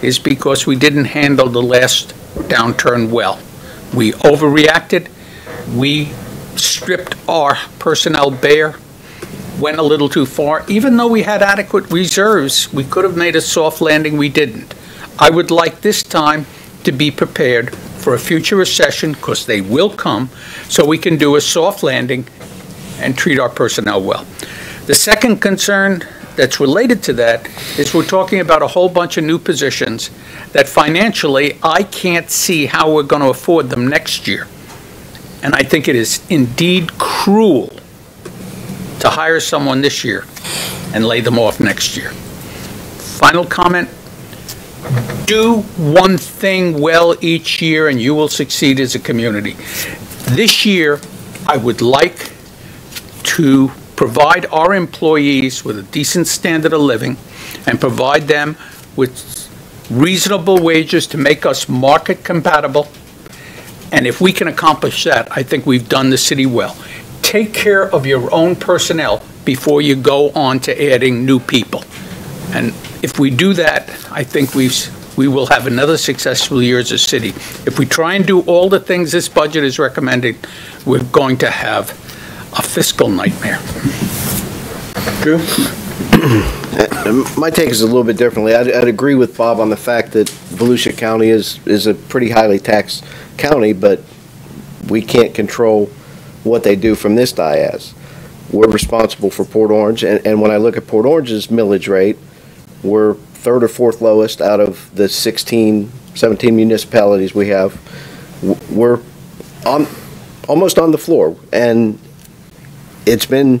is because we didn't handle the last downturn well. We overreacted, we stripped our personnel bare, went a little too far. Even though we had adequate reserves, we could have made a soft landing, we didn't. I would like this time to be prepared for a future recession, because they will come, so we can do a soft landing and treat our personnel well. The second concern that's related to that is we're talking about a whole bunch of new positions that financially I can't see how we're going to afford them next year. And I think it is indeed cruel to hire someone this year and lay them off next year. Final comment. Do one thing well each year and you will succeed as a community. This year, I would like to provide our employees with a decent standard of living and provide them with reasonable wages to make us market compatible. And if we can accomplish that, I think we've done the city well. Take care of your own personnel before you go on to adding new people. And if we do that, I think we will have another successful year as a city. If we try and do all the things this budget is recommending, we're going to have a fiscal nightmare. Drew? My take is a little bit differently. I'd agree with Bob on the fact that Volusia County is a pretty highly taxed county, but we can't control what they do from this dais. We're responsible for Port Orange, and when I look at Port Orange's millage rate, we're third or fourth lowest out of the 17 municipalities we have. We're almost on the floor, and it's been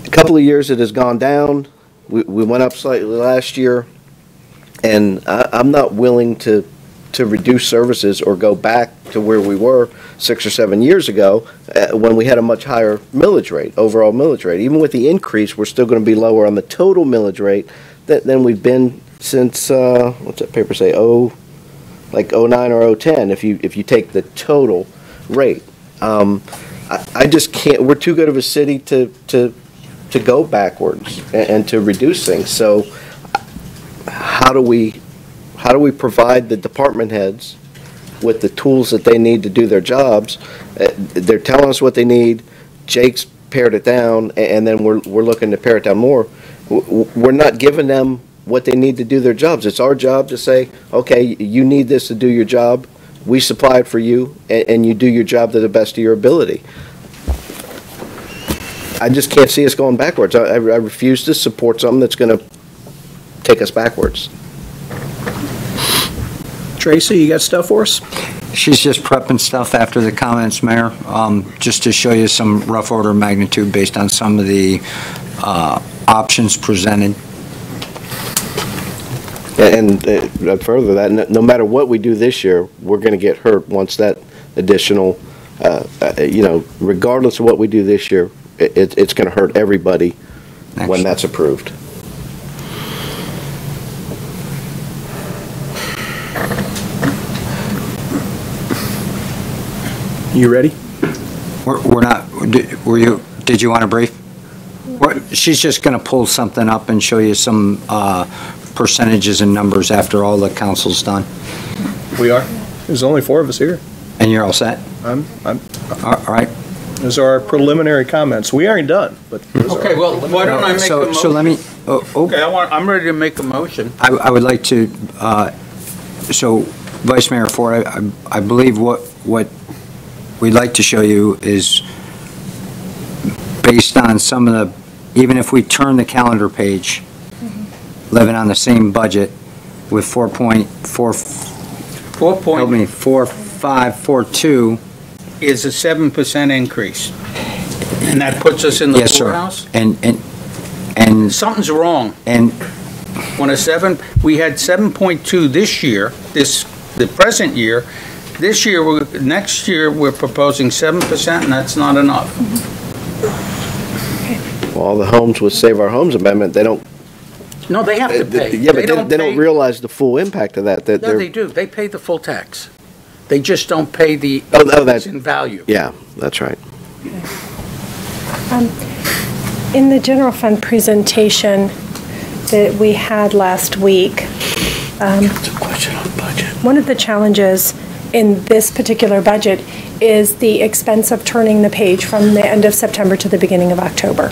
a couple of years it has gone down. We went up slightly last year, and I'm not willing to reduce services or go back to where we were 6 or 7 years ago when we had a much higher millage rate, overall millage rate. Even with the increase, we're still going to be lower on the total millage rate than we've been since, what's that paper say, like 09 or 010, if you take the total rate. I just can't, we're too good of a city to go backwards and to reduce things. So how do we provide the department heads with the tools that they need to do their jobs? They're telling us what they need. Jake's pared it down, and then we're looking to pare it down more. We're not giving them what they need to do their jobs. It's our job to say, okay, you need this to do your job. We supply it for you, and you do your job to the best of your ability. I just can't see us going backwards. I refuse to support something that's going to take us backwards. Tracy, you got stuff for us? She's just prepping stuff after the comments, Mayor, just to show you some rough order of magnitude based on some of the options presented. And further that, no matter what we do this year, we're going to get hurt once that additional, regardless of what we do this year, it's going to hurt everybody when that's approved. You ready? We're not, did you want a brief? She's just going to pull something up and show you some percentages and numbers after all the council's done. We are. There's only 4 of us here. And you're all set? I'm all right. Those are our preliminary comments. We aren't done, but okay. Well, why don't I make a motion? So let me. Okay, I'm ready to make a motion. I would like to. So, Vice Mayor Ford, I believe what we'd like to show you is based on some of the even if we turn the calendar page, living on the same budget with 4542. Is a 7% increase. And that puts us in the Yes, sir. poorhouse? And Something's wrong. And When we had 7.2 this year, the present year. This year, next year, we're proposing 7%, and that's not enough. Well, all the homes with Save Our Homes amendment, they don't. No, they have to pay. Yeah, but they don't realize the full impact of that. No, they do. They pay the full tax. They just don't pay the that's in value. Yeah, that's right. In the general fund presentation that we had last week, That's a question on budget. one of the challenges in this particular budget is the expense of turning the page from the end of September to the beginning of October.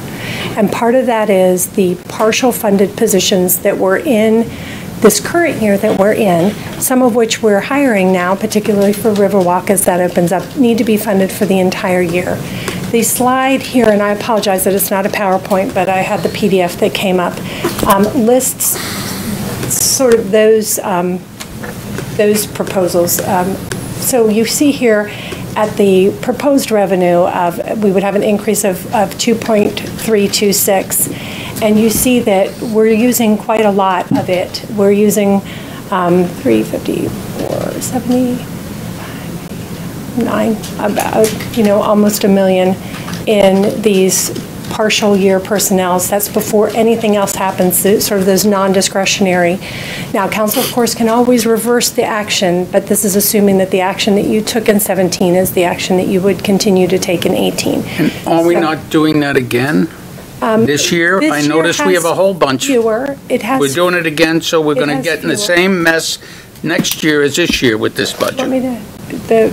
And part of that is the partial funded positions that were in this current year that we're in, some of which we're hiring now, particularly for Riverwalk as that opens up, need to be funded for the entire year. The slide here, and I apologize that it's not a PowerPoint, but I had the PDF that came up, lists sort of those proposals. So you see here at the proposed revenue we would have an increase of 2.326, and you see that we're using quite a lot of it. We're using 354, 79, about, almost $1 million in these partial year personnels. That's before anything else happens, sort of those non-discretionary. Now, council, of course, can always reverse the action, but this is assuming that the action that you took in 17 is the action that you would continue to take in 18. And are we not doing that again this year? I noticed we have a whole bunch. Fewer. We're doing it again, so we're going to has get in the fewer. same mess next year as this year with this budget. Want me to, the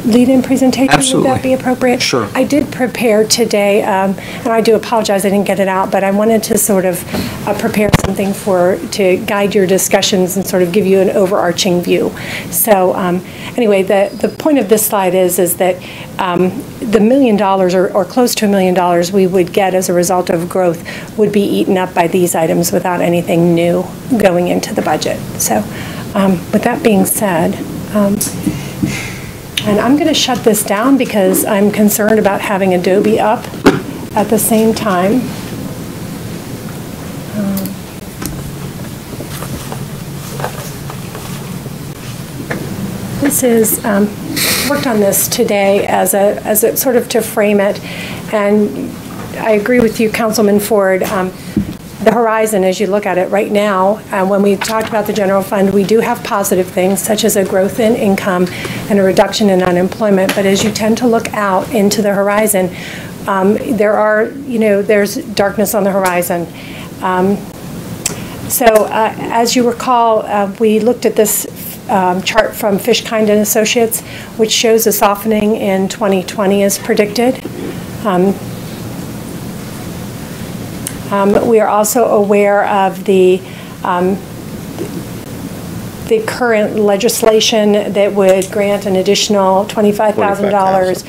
lead-in presentation, Absolutely. would that be appropriate? Sure. I did prepare today, and I do apologize I didn't get it out, but I wanted to sort of prepare something to guide your discussions and sort of give you an overarching view. So anyway, the point of this slide is that the $1 million or close to $1 million we would get as a result of growth would be eaten up by these items without anything new going into the budget. So with that being said, and I'm going to shut this down because I'm concerned about having Adobe up at the same time. This is, worked on this today as a sort of to frame it, and I agree with you, Councilman Ford. The horizon, as you look at it right now, when we talked about the general fund, we do have positive things such as a growth in income and a reduction in unemployment. But as you tend to look out into the horizon, there's darkness on the horizon. So as you recall, we looked at this chart from Fishkind and Associates, which shows a softening in 2020 as predicted. We are also aware of the current legislation that would grant an additional $25,000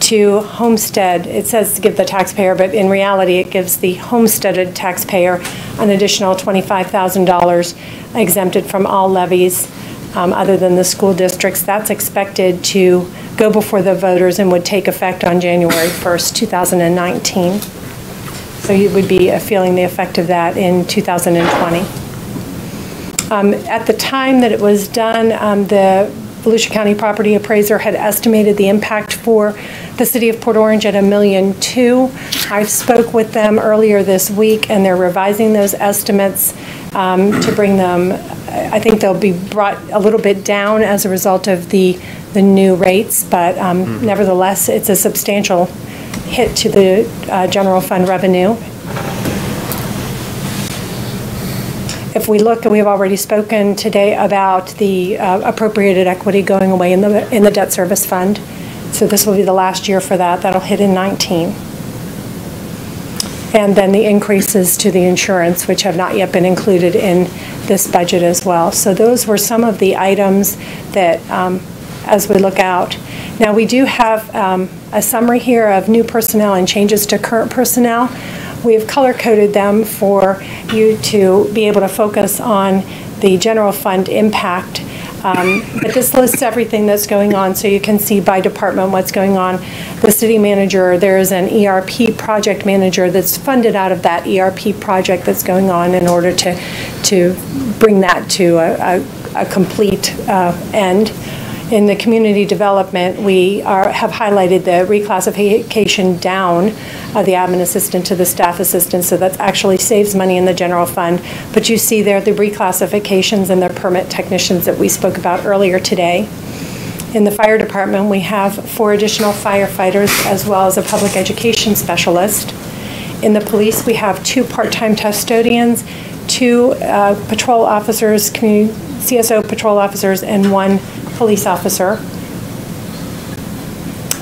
to homestead. It says to give the taxpayer, but in reality it gives the homesteaded taxpayer an additional $25,000 exempted from all levies other than the school districts. That's expected to go before the voters and would take effect on January 1st, 2019. So you would be feeling the effect of that in 2020. At the time that it was done, the Volusia County property appraiser had estimated the impact for the city of Port Orange at $1.2 million. I spoke with them earlier this week, and they're revising those estimates to bring them. I think they'll be brought a little bit down as a result of the new rates, but nevertheless, it's a substantial hit to the general fund revenue. If we look, and we have already spoken today about the appropriated equity going away in the debt service fund. So this will be the last year for that. That'll hit in 19. And then the increases to the insurance, which have not yet been included in this budget as well. So those were some of the items that, as we look out. Now we do have a summary here of new personnel and changes to current personnel. We have color-coded them for you to be able to focus on the general fund impact. But this lists everything that's going on, so you can see by department what's going on. The city manager, there is an ERP project manager that's funded out of that ERP project that's going on in order to bring that to a complete end. In the community development, we have highlighted the reclassification down of the admin assistant to the staff assistant, so that actually saves money in the general fund. But you see there the reclassifications and the permit technicians that we spoke about earlier today. In the fire department, we have 4 additional firefighters as well as a public education specialist. In the police, we have 2 part-time custodians, 2 patrol officers, CSO patrol officers, and 1 police officer.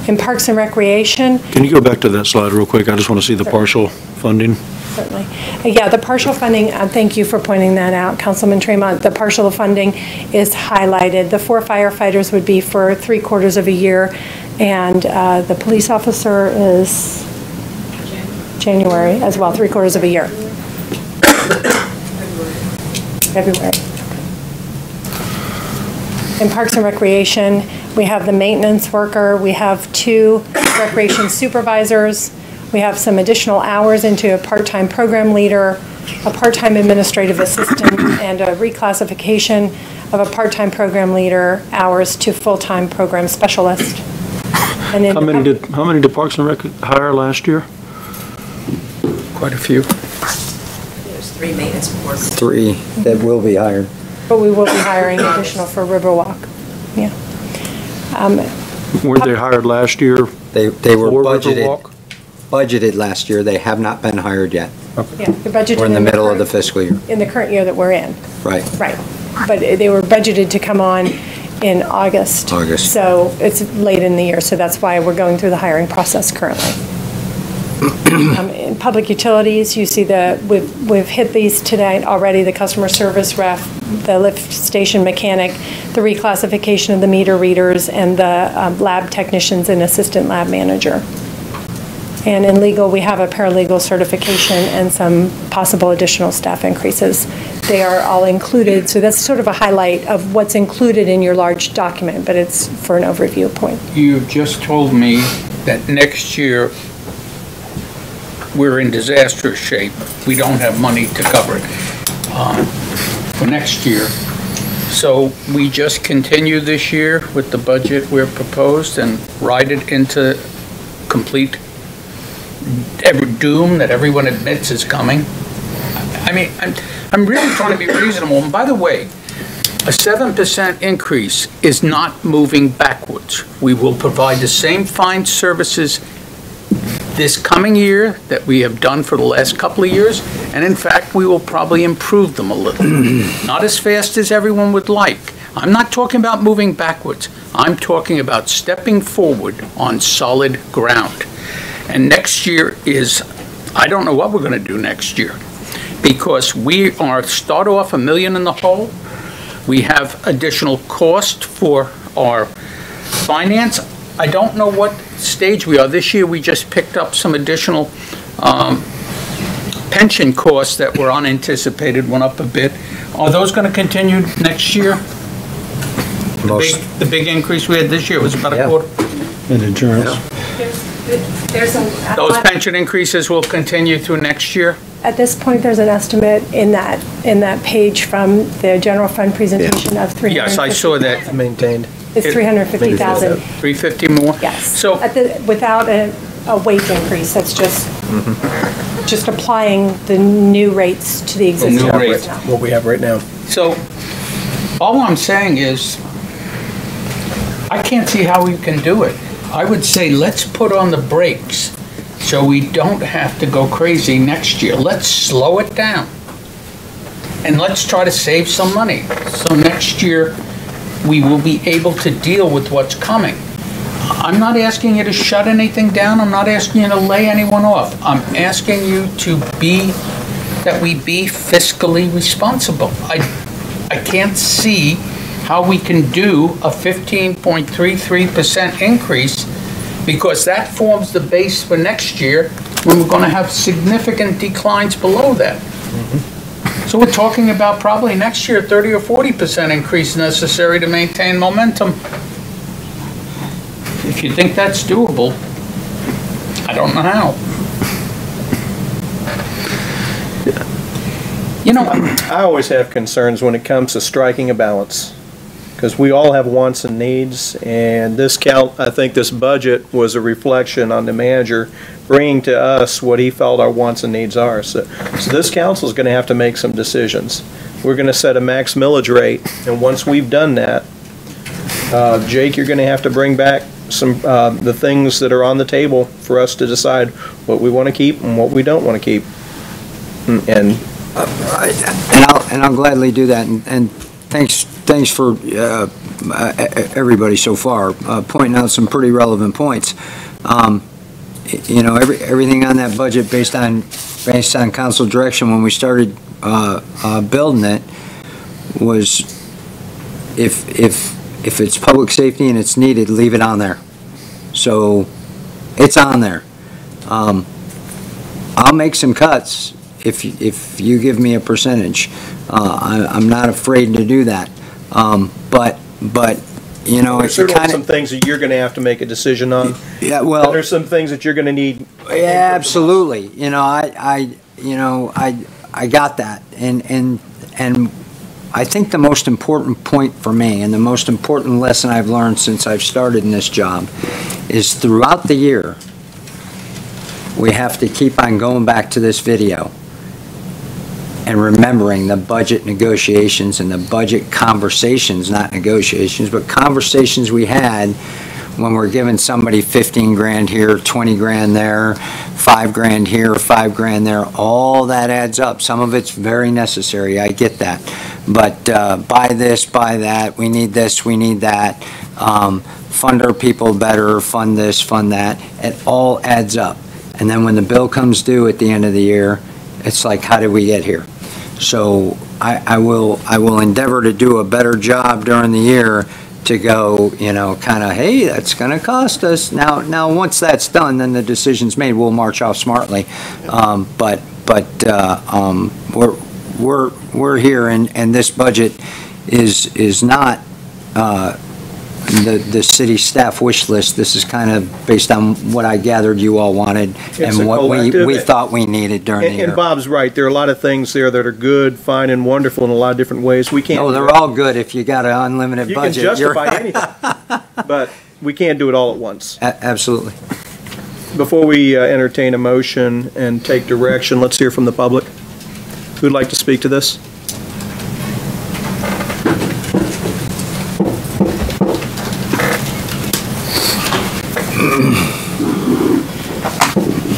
In Parks and Recreation. Can you go back to that slide real quick? I just want to see the partial funding. Certainly. Yeah, the partial funding, thank you for pointing that out, Councilman Tremont. The partial funding is highlighted. The 4 firefighters would be for 3/4 of a year, and the police officer is January as well, 3/4 of a year. February. In Parks and Recreation, we have the maintenance worker, we have 2 recreation supervisors, we have some additional hours into a part-time program leader, a part-time administrative assistant, and a reclassification of a part-time program leader hours to full-time program specialist. And how many did Parks and Rec hire last year? Quite a few. There's 3 maintenance workers. 3 that will be hired. But we will be hiring additional for Riverwalk. Yeah. Weren't they hired last year? They were Riverwalk? budgeted last year. They have not been hired yet. Okay. Yeah, they're budgeted. We're in the middle of the fiscal year. In the current year that we're in. Right. Right. But they were budgeted to come on in August. August. So it's late in the year, so that's why we're going through the hiring process currently. In public utilities, you see we've hit these tonight already, the customer service ref, the lift station mechanic, the reclassification of the meter readers, and the lab technicians and assistant lab manager. And in legal, we have a paralegal certification and some possible additional staff increases. They are all included, so that's sort of a highlight of what's included in your large document, but it's for an overview point. You've just told me that next year we're in disastrous shape. We don't have money to cover it for next year. So we just continue this year with the budget we're proposed and ride it into complete doom that everyone admits is coming. I mean, I'm really trying to be reasonable. And by the way, a 7% increase is not moving backwards. We will provide the same fine services this coming year that we have done for the last couple of years, and in fact, we will probably improve them a little. Not as fast as everyone would like. I'm not talking about moving backwards. I'm talking about stepping forward on solid ground. And next year is, I don't know what we're going to do next year, because we are start off $1 million in the hole. We have additional cost for our finance. I don't know what stage we are. This year, we just picked up some additional pension costs that were unanticipated, went up a bit. Are those going to continue next year? The big increase we had this year was about a quarter. And insurance. Those pension increases will continue through next year? At this point, there's an estimate in that page from the general fund presentation of $350,000. Yes, I saw that. Maintained. It's $350,000. $350 more? Yes. So without a wage increase, that's just applying the new rates to the existing rates. What we have right now. So all I'm saying is I can't see how we can do it. I would say let's put on the brakes so we don't have to go crazy next year. Let's slow it down. And let's try to save some money. So next year we will be able to deal with what's coming. I'm not asking you to shut anything down. I'm not asking you to lay anyone off. I'm asking you that we be fiscally responsible. I can't see how we can do a 15.33% increase, because that forms the base for next year, when we're gonna have significant declines below that. So we're talking about probably next year, 30 or 40% increase necessary to maintain momentum. If you think that's doable, I don't know how. You know, I always have concerns when it comes to striking a balance, because we all have wants and needs, and I think this budget was a reflection on the manager bringing to us what he felt our wants and needs are. So this council is going to have to make some decisions. We're going to set a max millage rate, and once we've done that, Jake, you're going to have to bring back some the things that are on the table for us to decide what we want to keep and what we don't want to keep. And I'll gladly do that. And thanks for everybody so far pointing out some pretty relevant points. You know, everything on that budget based on council direction when we started building it was if it's public safety and it's needed, leave it on there. So it's on there. I'll make some cuts if you give me a percentage. I'm not afraid to do that. But you know, there's certainly some things that you're going to have to make a decision on. Yeah, well, and there's some things that you're going to need. Yeah, absolutely. You know, I got that, and I think the most important point for me, and the most important lesson I've learned since I've started in this job, is throughout the year we have to keep on going back to this video and remembering the budget negotiations and the budget conversations, not negotiations, but conversations we had when we're giving somebody 15 grand here, 20 grand there, 5 grand here, 5 grand there. All that adds up. Some of it's very necessary, I get that. But buy this, buy that, we need this, we need that. Fund our people better, fund this, fund that. It all adds up. And then when the bill comes due at the end of the year, it's like, how did we get here? So I will endeavor to do a better job during the year to go, you know, kind of, hey, that's going to cost us. Now once that's done, then the decision's made. We'll march off smartly. But we're here, and this budget is not the city staff wish list. This is kind of based on what I gathered you all wanted and what we thought we needed during the year. And Bob's right. There are a lot of things there that are good, fine, and wonderful in a lot of different ways. We can't. No, they're all good if you got an unlimited budget. You can justify anything, but we can't do it all at once. Absolutely. Before we entertain a motion and take direction, let's hear from the public. Who'd like to speak to this?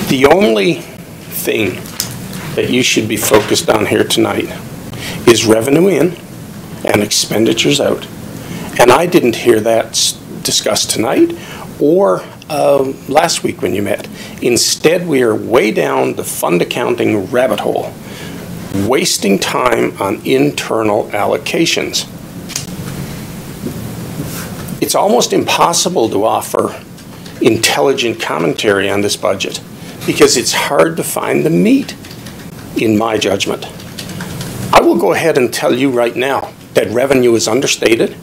The only thing that you should be focused on here tonight is revenue in and expenditures out. And I didn't hear that discussed tonight or last week when you met. Instead, we are way down the fund accounting rabbit hole, wasting time on internal allocations. It's almost impossible to offer intelligent commentary on this budget because it's hard to find the meat, in my judgment. I will go ahead and tell you right now that revenue is understated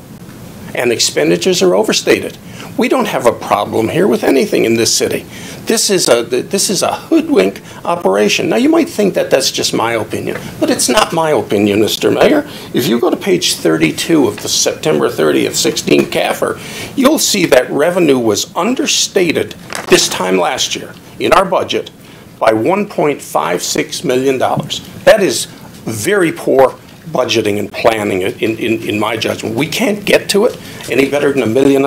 and expenditures are overstated. We don't have a problem here with anything in this city. This is a hoodwink operation. Now, you might think that that's just my opinion, but it's not my opinion, Mr. Mayor. If you go to page 32 of the September 30th, 16 CAFR, you'll see that revenue was understated this time last year in our budget by $1.56 million. That is very poor budgeting and planning in my judgment. We can't get to it any better than $1.5 million.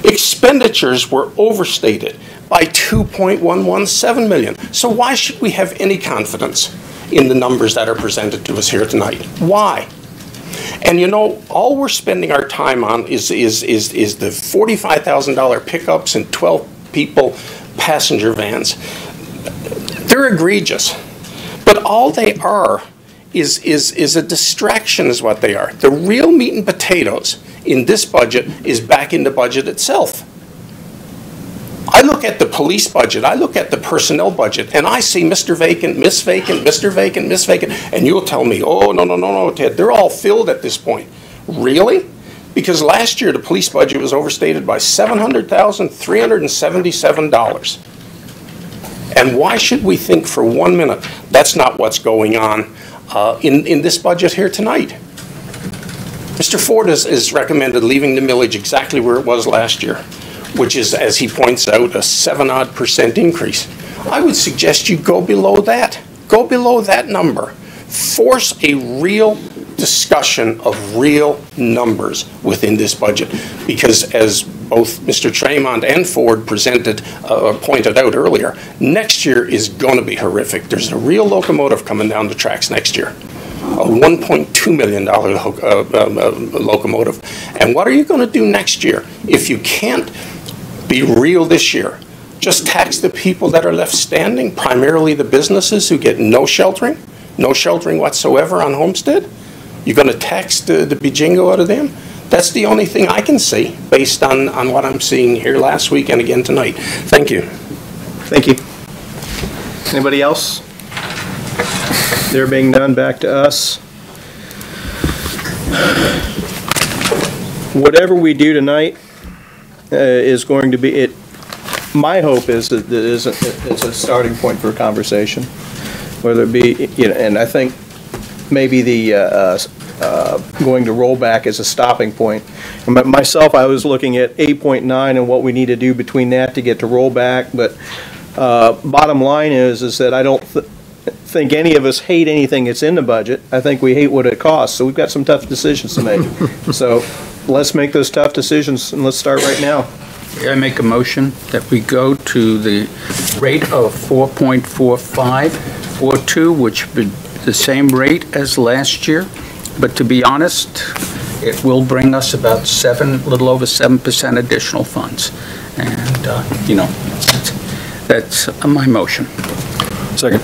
Expenditures were overstated by $2.117 million. So why should we have any confidence in the numbers that are presented to us here tonight? Why? And you know, all we're spending our time on is the $45,000 pickups and 12 people passenger vans. They're egregious, but all they are is a distraction is what they are. The real meat and potatoes in this budget is back in the budget itself. I look at the police budget, I look at the personnel budget, and I see Mr. Vacant, Miss Vacant, Mr. Vacant, Miss Vacant, and you'll tell me, oh, no, Ted, they're all filled at this point. Really? Because last year the police budget was overstated by $700,377. And why should we think for 1 minute that's not what's going on in this budget here tonight? Mr. Ford has recommended leaving the millage exactly where it was last year, which is, as he points out, a 7-odd% increase. I would suggest you go below that. Go below that number. Force a real discussion of real numbers within this budget, because as both Mr. Tremont and Ford pointed out earlier, next year is going to be horrific. There's a real locomotive coming down the tracks next year. A $1.2 million locomotive. And what are you going to do next year if you can't be real this year? Just tax the people that are left standing, primarily the businesses who get no sheltering whatsoever on Homestead? You're going to tax the bejingo out of them? That's the only thing I can see based on what I'm seeing here last week and again tonight. Thank you. Thank you. Anybody else? There being none, back to us. Whatever we do tonight is going to be, my hope is that it's a starting point for a conversation, whether it be, and I think maybe the going to rollback is a stopping point. Myself, I was looking at 8.9 and what we need to do between that to get to rollback, but bottom line is that I don't think any of us hate anything that's in the budget. I think we hate what it costs, so we've got some tough decisions to make. So let's make those tough decisions, and let's start right now. I make a motion that we go to the rate of 4.4542, which would be the same rate as last year. But to be honest, it will bring us about a little over 7% additional funds. And, that's my motion. Second.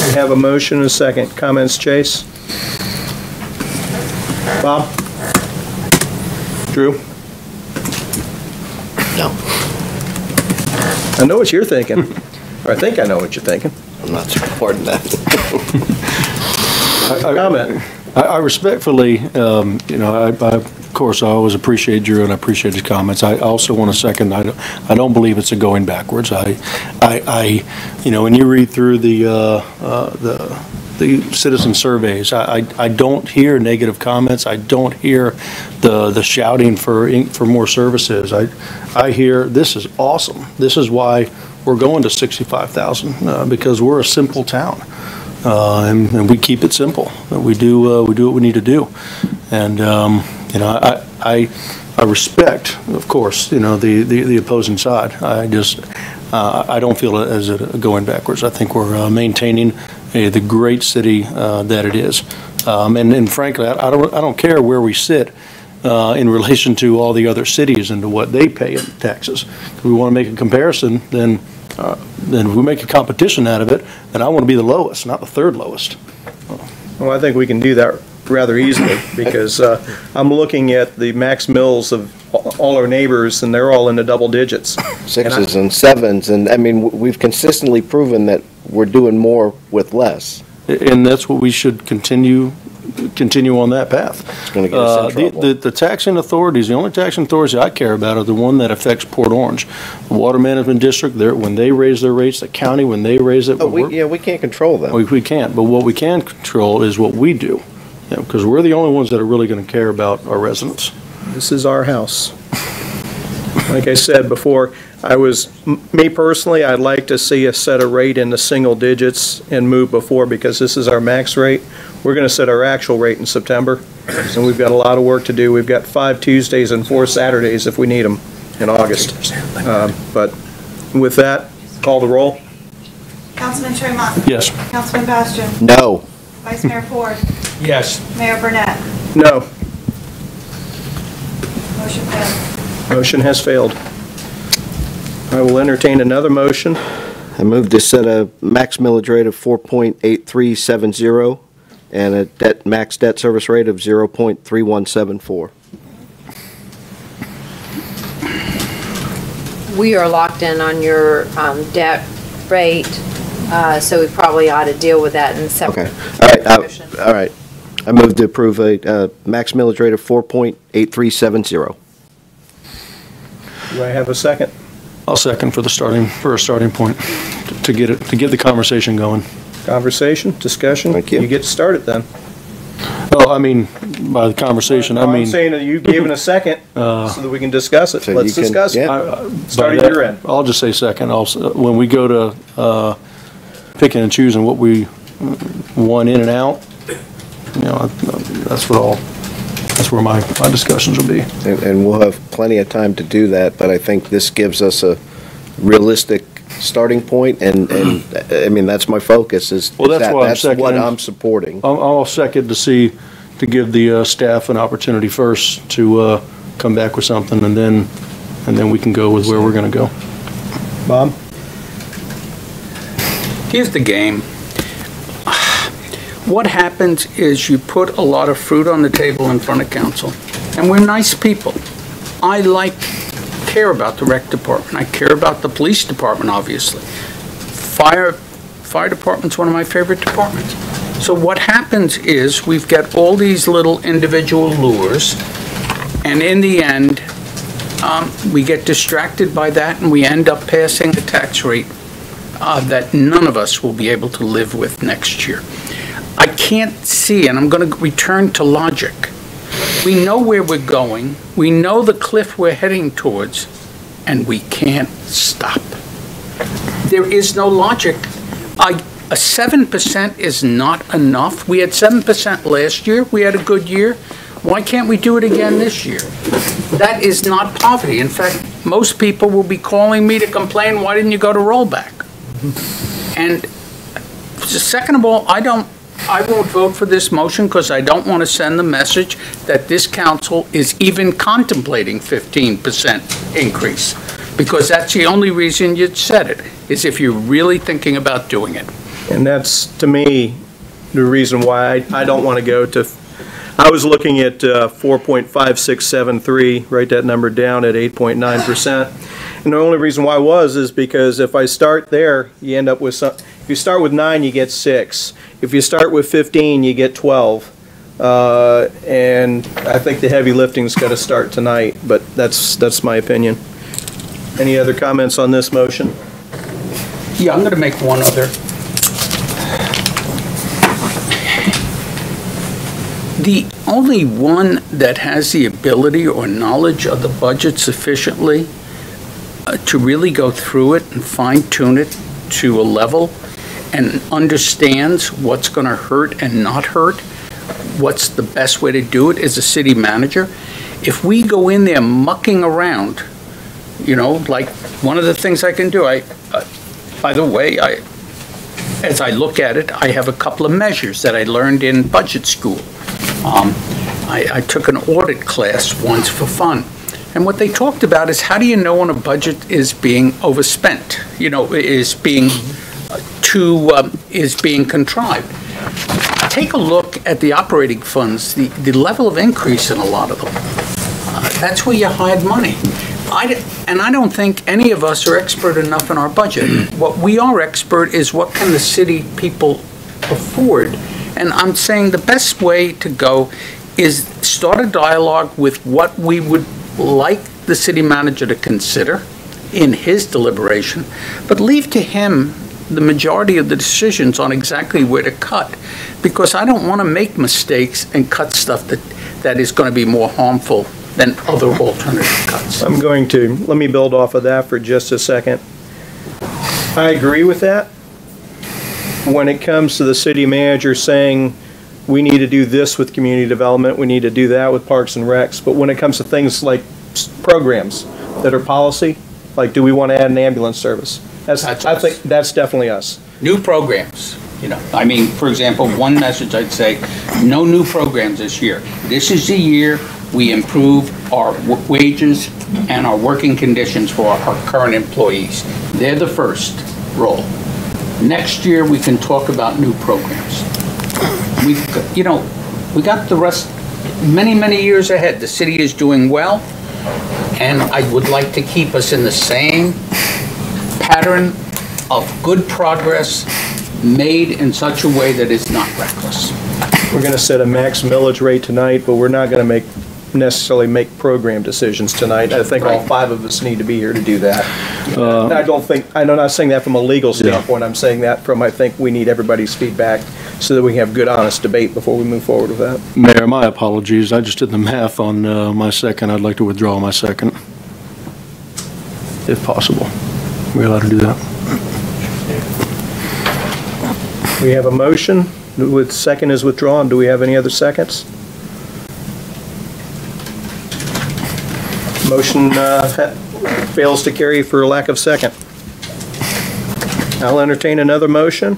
We have a motion and a second. Comments, Chase? Bob? Drew? No. I know what you're thinking. Or I think I know what you're thinking. I'm not supporting that. Comment. I respectfully, of course, I always appreciate Drew and I appreciate his comments. I also want to second, I don't believe it's a going backwards. When you read through the citizen surveys, I don't hear negative comments. I don't hear the shouting for more services. I hear this is awesome. This is why we're going to 65,000 because we're a simple town. And we keep it simple. We do what we need to do, and I respect, of course, the opposing side. I don't feel it as a going backwards. I think we're maintaining the great city that it is, and frankly, I don't care where we sit in relation to all the other cities and to what they pay in taxes. If we want to make a comparison, then if we make a competition out of it, then I want to be the lowest, not the third lowest. Well, I think we can do that rather easily because I'm looking at the max mills of all our neighbors, and they're all in the double digits. Sixes and sevens, and I mean, we've consistently proven that we're doing more with less. And that's what we should continue on that path. It's going to get us in trouble. The taxing authorities, the only taxing authorities I care about are the one that affects Port Orange. The Water Management District, when they raise their rates, the county, when they raise it. We can't control them. We can't, but what we can control is what we do, because we're the only ones that are really going to care about our residents. This is our house. Like I said before, me personally, I'd like to see us set a rate in the single digits and move before, because this is our max rate. We're going to set our actual rate in September, and we've got a lot of work to do. We've got 5 Tuesdays and 4 Saturdays if we need them in August. But with that, call the roll. Councilman Tremont. Yes. Councilman Bastian. No. Vice Mayor Ford. Yes. Mayor Burnett. No. Motion failed. Motion has failed. I will entertain another motion. I move to set a max millage rate of 4.8370 and a max debt service rate of 0.3174. we are locked in on your debt rate, so we probably ought to deal with that in a separate. Okay, all right. I move to approve a max millage rate of 4.8370. Do I have a second? I'll second for a starting point, to get the conversation going. Conversation, discussion? Thank you. You get started then. Oh, I mean, by the conversation, I mean. I'm saying that you gave it a second so that we can discuss it. So Let's you can- discuss it. yeah. Start at your end. I'll just say second. Also, when we go to picking and choosing what we want in and out, you know, that's where my discussions will be. And we'll have plenty of time to do that, but I think this gives us a realistic starting point, and I mean, that's my focus, is Well, that's why I'm that's what seconding. I'm supporting. I'll second to give the staff an opportunity first to come back with something, and then we can go with where we're going to go. Bob? Here's the game. What happens is you put a lot of fruit on the table in front of council, and we're nice people. I care about the rec department. I care about the police department, obviously. Fire department's one of my favorite departments. So what happens is we've got all these little individual lures, and in the end, we get distracted by that, and we end up passing a tax rate that none of us will be able to live with next year. I can't see, and I'm going to return to logic. We know where we're going, we know the cliff we're heading towards, and we can't stop. There is no logic. A 7% is not enough. We had 7% last year, we had a good year. Why can't we do it again this year? That is not poverty. In fact, most people will be calling me to complain, why didn't you go to rollback? And second of all, I won't vote for this motion because I don't want to send the message that this council is even contemplating 15% increase, because that's the only reason you'd said it, is if you're really thinking about doing it. And that's, to me, the reason why I don't want to go to, I was looking at 4.5673, write that number down at 8.9%. And the only reason why is because if I start there, you end up with some, if you start with 9, you get 6. If you start with 15, you get 12. And I think the heavy lifting's got to start tonight, but that's my opinion. Any other comments on this motion? Yeah, I'm going to make one other. The only one that has the ability or knowledge of the budget sufficiently to really go through it and fine-tune it to a level and understands what's going to hurt and not hurt, what's the best way to do it, is a city manager. If we go in there mucking around, you know, like one of the things I can do, by the way, as I look at it, I have a couple of measures that I learned in budget school. I took an audit class once for fun. And what they talked about is, how do you know when a budget is being overspent, you know, is being contrived? Take a look at the operating funds, the level of increase in a lot of them. That's where you hide money. And I don't think any of us are expert enough in our budget. What we are expert is, what can the city people afford? And I'm saying the best way to go is start a dialogue with what we would like the city manager to consider in his deliberation, but leave to him the majority of the decisions on exactly where to cut, because I don't want to make mistakes and cut stuff that is going to be more harmful than other alternative cuts. Let me build off of that for just a second. I agree with that. When it comes to the city manager saying, we need to do this with community development, we need to do that with Parks and Recs, but when it comes to things like programs that are policy, like, do we want to add an ambulance service? I think that's definitely us. New programs, you know, I mean, for example, one message I'd say, no new programs this year. This is the year we improve our wages and our working conditions for our current employees. They're the first role. Next year, we can talk about new we got the rest many, many years ahead. The city is doing well, And I would like to keep us in the same pattern of good progress made in such a way that it's not reckless. We're going to set a max millage rate tonight, but we're not going to necessarily make program decisions tonight. I think all 5 of us need to be here to do that. I'm not saying that from a legal standpoint. I'm saying that from, I think we need everybody's feedback so that we can have good, honest debate before we move forward with that. Mayor, my apologies. I just did the math on my second. I'd like to withdraw my second, if possible. We're allowed to do that. We have a motion with second is withdrawn. Do we have any other seconds? Motion fails to carry for lack of second. I'll entertain another motion.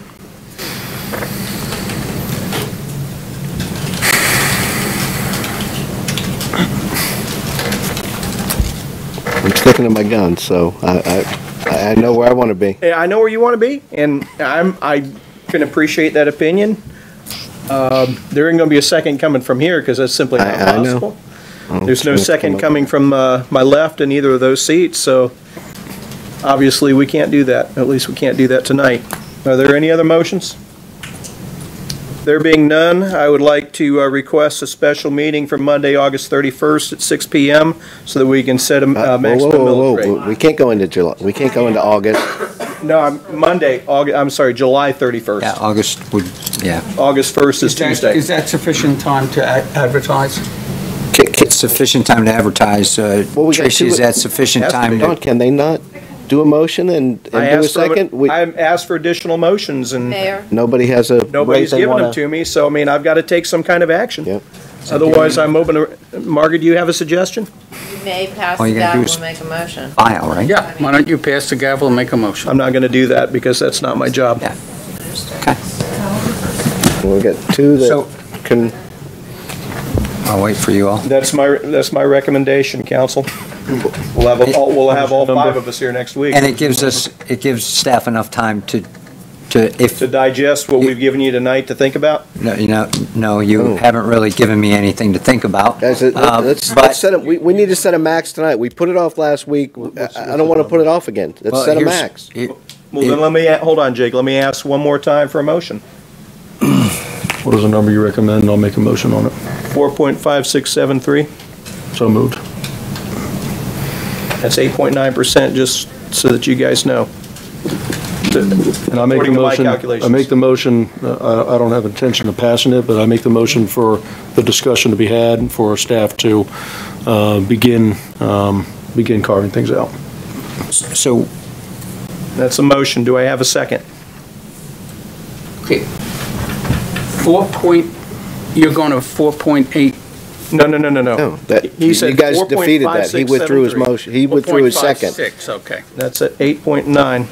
I'm sticking to my guns, so I know where I want to be. Yeah, I know where you want to be, and I can appreciate that opinion. There ain't going to be a second coming from here because that's simply not possible. There's no second coming from my left in either of those seats, so obviously we can't do that. At least we can't do that tonight. Are there any other motions? There being none, I would like to request a special meeting for Monday, August 31st at 6 p.m. so that we can set a maximum millage rate. We can't go into July. We can't go into August. No, Monday, I'm sorry, July 31st. Yeah, August would, yeah. August 1st is Tuesday. Is that sufficient time to advertise? It's sufficient time to advertise. Tracy, is that sufficient time to? Can they not do a motion and do a second? I asked for additional motions and Mayor? Nobody has a. Nobody's given them to me, so I mean, I've got to take some kind of action. Yep. Otherwise, I'm open to, Margaret, do you have a suggestion? You may pass All the you gotta do gavel is and make a motion. File, right? Yeah, why don't you pass the gavel and make a motion? I'm not going to do that because that's not my job. Yeah. Okay. We'll get 2 that can. I'll wait for you all. That's my recommendation, council. We'll have all 5 of us here next week. And it gives staff enough time to digest what we've given you tonight to think about? No, you haven't really given me anything to think about. Guys, let's set it. We need to set a max tonight. We put it off last week. I don't want to put it off again. Let's set a max. Well, then hold on, Jake. Let me ask one more time for a motion. What is the number you recommend? I'll make a motion on it. 4.5673. So moved. That's 8.9%, just so that you guys know. And I make the motion. I make the motion. I don't have intention of passing it, but I make the motion for the discussion to be had and for our staff to begin carving things out. So that's a motion. Do I have a second? Okay. You're going to 4.8. No. He said you guys defeated that. He withdrew his motion. He withdrew his second. 4.56, okay. That's at 8.9.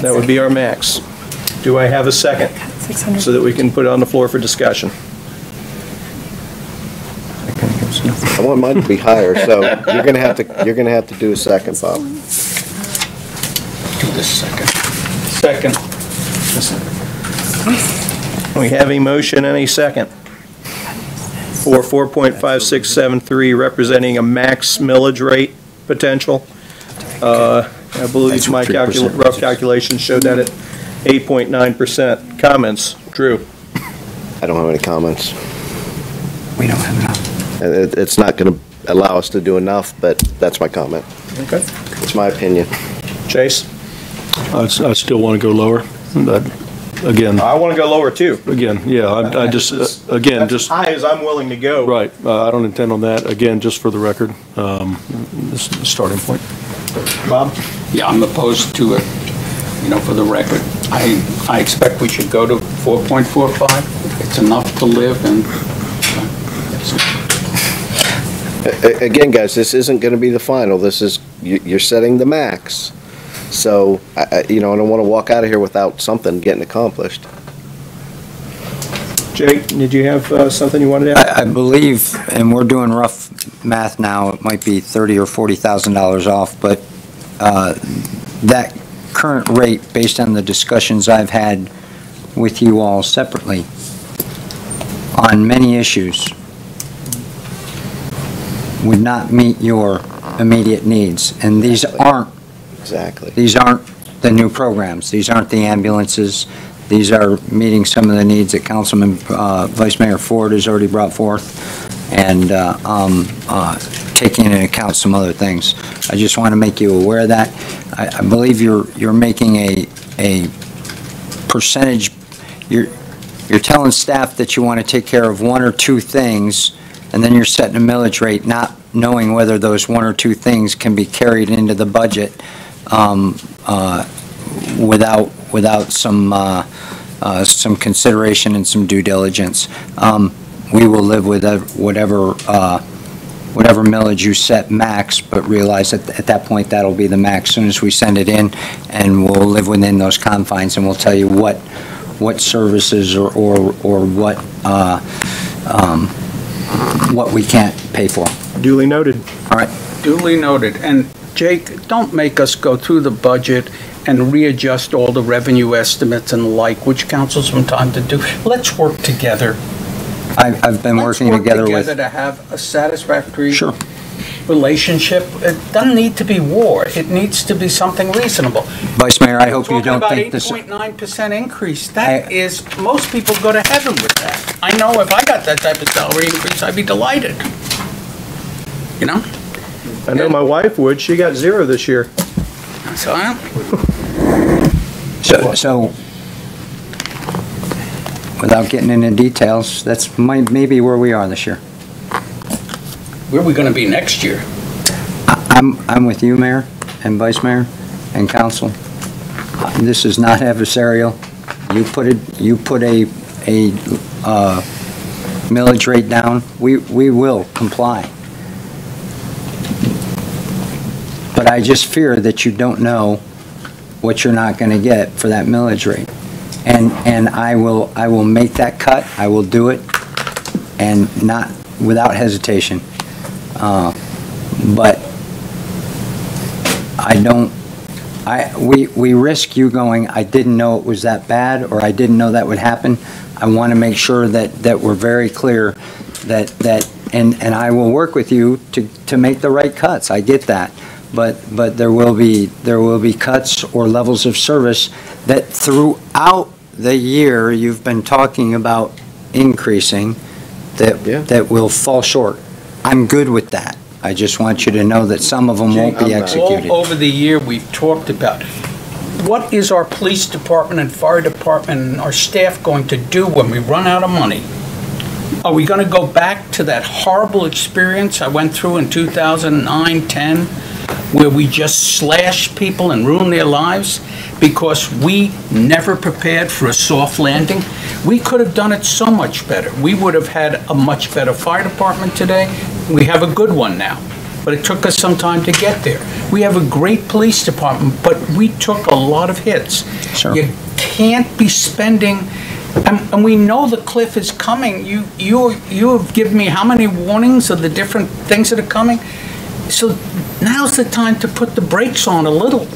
That would be our max. Do I have a second? So that we can put it on the floor for discussion. I want mine to be higher, so you're gonna have to do a second, Bob. Do this second. Second. We have a motion and a second for 4.5673, representing a max millage rate potential. I believe my rough calculations showed that at 8.9%. Comments? Drew? I don't have any comments. We don't have enough. It's not going to allow us to do enough, but that's my comment. Okay. It's my opinion. Chase? I still want to go lower. But again, I want to go lower too. Again, yeah. I just that's as high as I'm willing to go. Right. I don't intend on that. Again, just for the record, this is the starting point. Bob? Yeah, I'm opposed to it. For the record, I expect we should go to 4.45. It's enough to live and. Again, guys, this isn't going to be the final. This is you're setting the max. So, I don't want to walk out of here without something getting accomplished. Jake, did you have something you wanted to add? I believe, and we're doing rough math now, it might be $30,000 or $40,000 off, but that current rate, based on the discussions I've had with you all separately on many issues, would not meet your immediate needs. And these aren't Exactly. These aren't the new programs. These aren't the ambulances. These are meeting some of the needs that Councilman, Vice Mayor Ford has already brought forth, and taking into account some other things. I just want to make you aware of that. I believe you're making a percentage. You're telling staff that you want to take care of one or two things, and then you're setting a millage rate, not knowing whether those one or two things can be carried into the budget without some consideration and some due diligence. We will live with whatever millage you set max, but realize that at that point that'll be the max. As soon as we send it in, and we'll live within those confines, and we'll tell you what services or what we can't pay for. Duly noted. All right. Duly noted. And Jake, don't make us go through the budget and readjust all the revenue estimates and the like, which councils some time to do. Let's work together. I've been working together with... to have a satisfactory Sure. relationship. It doesn't need to be war. It needs to be something reasonable. Vice Mayor, I hope you don't think this... Talking about 8.9% increase, that is, most people go to heaven with that. I know if I got that type of salary increase, I'd be delighted. You know? I know my wife would. She got 0 this year. So, So, without getting into details, that's maybe where we are this year. where are we going to be next year? I'm with you, Mayor and Vice Mayor and Council. This is not adversarial. You put a millage rate down. We will comply. But I just fear that you don't know what you're not going to get for that millage rate. And I will make that cut. I will do it, and not without hesitation. But we risk you going, I didn't know it was that bad, or I didn't know that would happen. I want to make sure that we're very clear and I will work with you to make the right cuts. I get that. But there will be cuts or levels of service that throughout the year you've been talking about increasing that will fall short. I'm good with that. I just want you to know that some of them won't be executed. All over the year, we've talked about what is our police department and fire department and our staff going to do when we run out of money? Are we going to go back to that horrible experience I went through in 2009, 10, where we just slashed people and ruined their lives because we never prepared for a soft landing? We could have done it so much better. We would have had a much better fire department today. We have a good one now, but it took us some time to get there. We have a great police department, but we took a lot of hits. Sure. You can't be spending, and we know the cliff is coming. You have given me how many warnings of the different things that are coming? So now's the time to put the brakes on a little.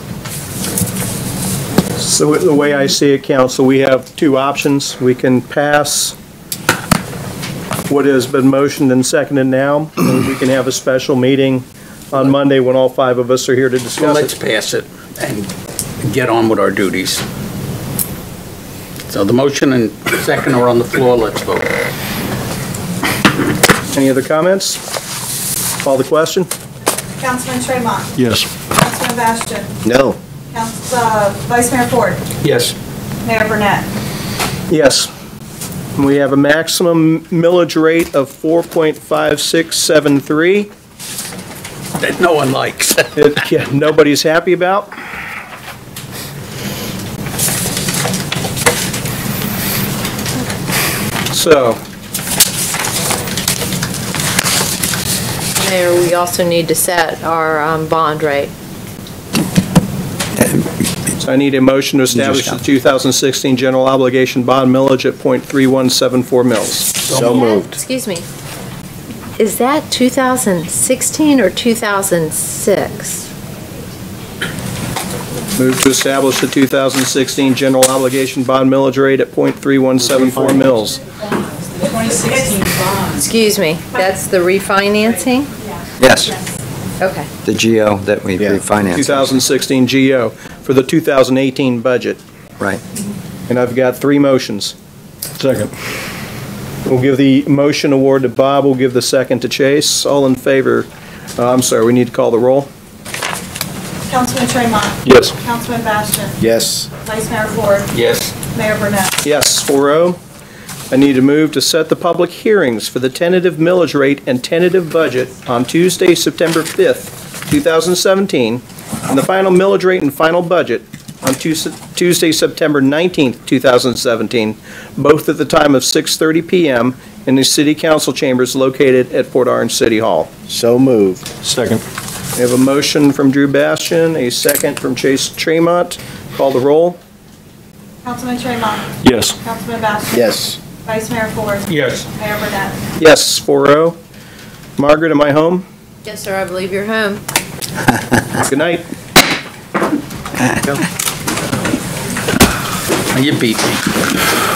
So the way I see it, Council, we have two options. We can pass what has been motioned and seconded now, or we can have a special meeting on Monday when all 5 of us are here to discuss Well, it. let's pass it and get on with our duties. So the motion and second are on the floor. Let's vote. Any other comments? Call the question? Councilman Tremont. Yes. Councilman Bastian. No. Vice Mayor Ford. Yes. Mayor Burnett. Yes. We have a maximum millage rate of 4.5673. That no one likes. Yeah, nobody's happy about. So, Mayor, we also need to set our bond rate. so I need a motion to establish the 2016 general obligation bond millage at .3174 mils. So moved. Excuse me. Is that 2016 or 2006? Move to establish the 2016 general obligation bond millage rate at .3174 mils. 2016 bond. Excuse me, that's the refinancing? Yes, Okay. the GO that we refinanced. 2016 GO for the 2018 budget. Right. And I've got 3 motions. Second. We'll give the motion award to Bob, we'll give the second to Chase. All in favor? I'm sorry, we need to call the roll. Councilman Tremont. Yes. Councilman Bastian. Yes. Vice Mayor Ford. Yes. Mayor Burnett. Yes, 4-0. I need to move to set the public hearings for the tentative millage rate and tentative budget on Tuesday, September 5th, 2017, and the final millage rate and final budget on Tuesday, September 19th, 2017, both at the time of 6:30 PM in the City Council chambers located at Port Orange City Hall. So moved. Second. We have a motion from Drew Bastian, a second from Chase Tremont. Call the roll. Councilman Tremont. Yes. Councilman Bastian. Yes. Vice Mayor Ford. Yes. Mayor Burnett. Yes, 4-0. Margaret, am I home? Yes, sir, I believe you're home. Good night. You beat me.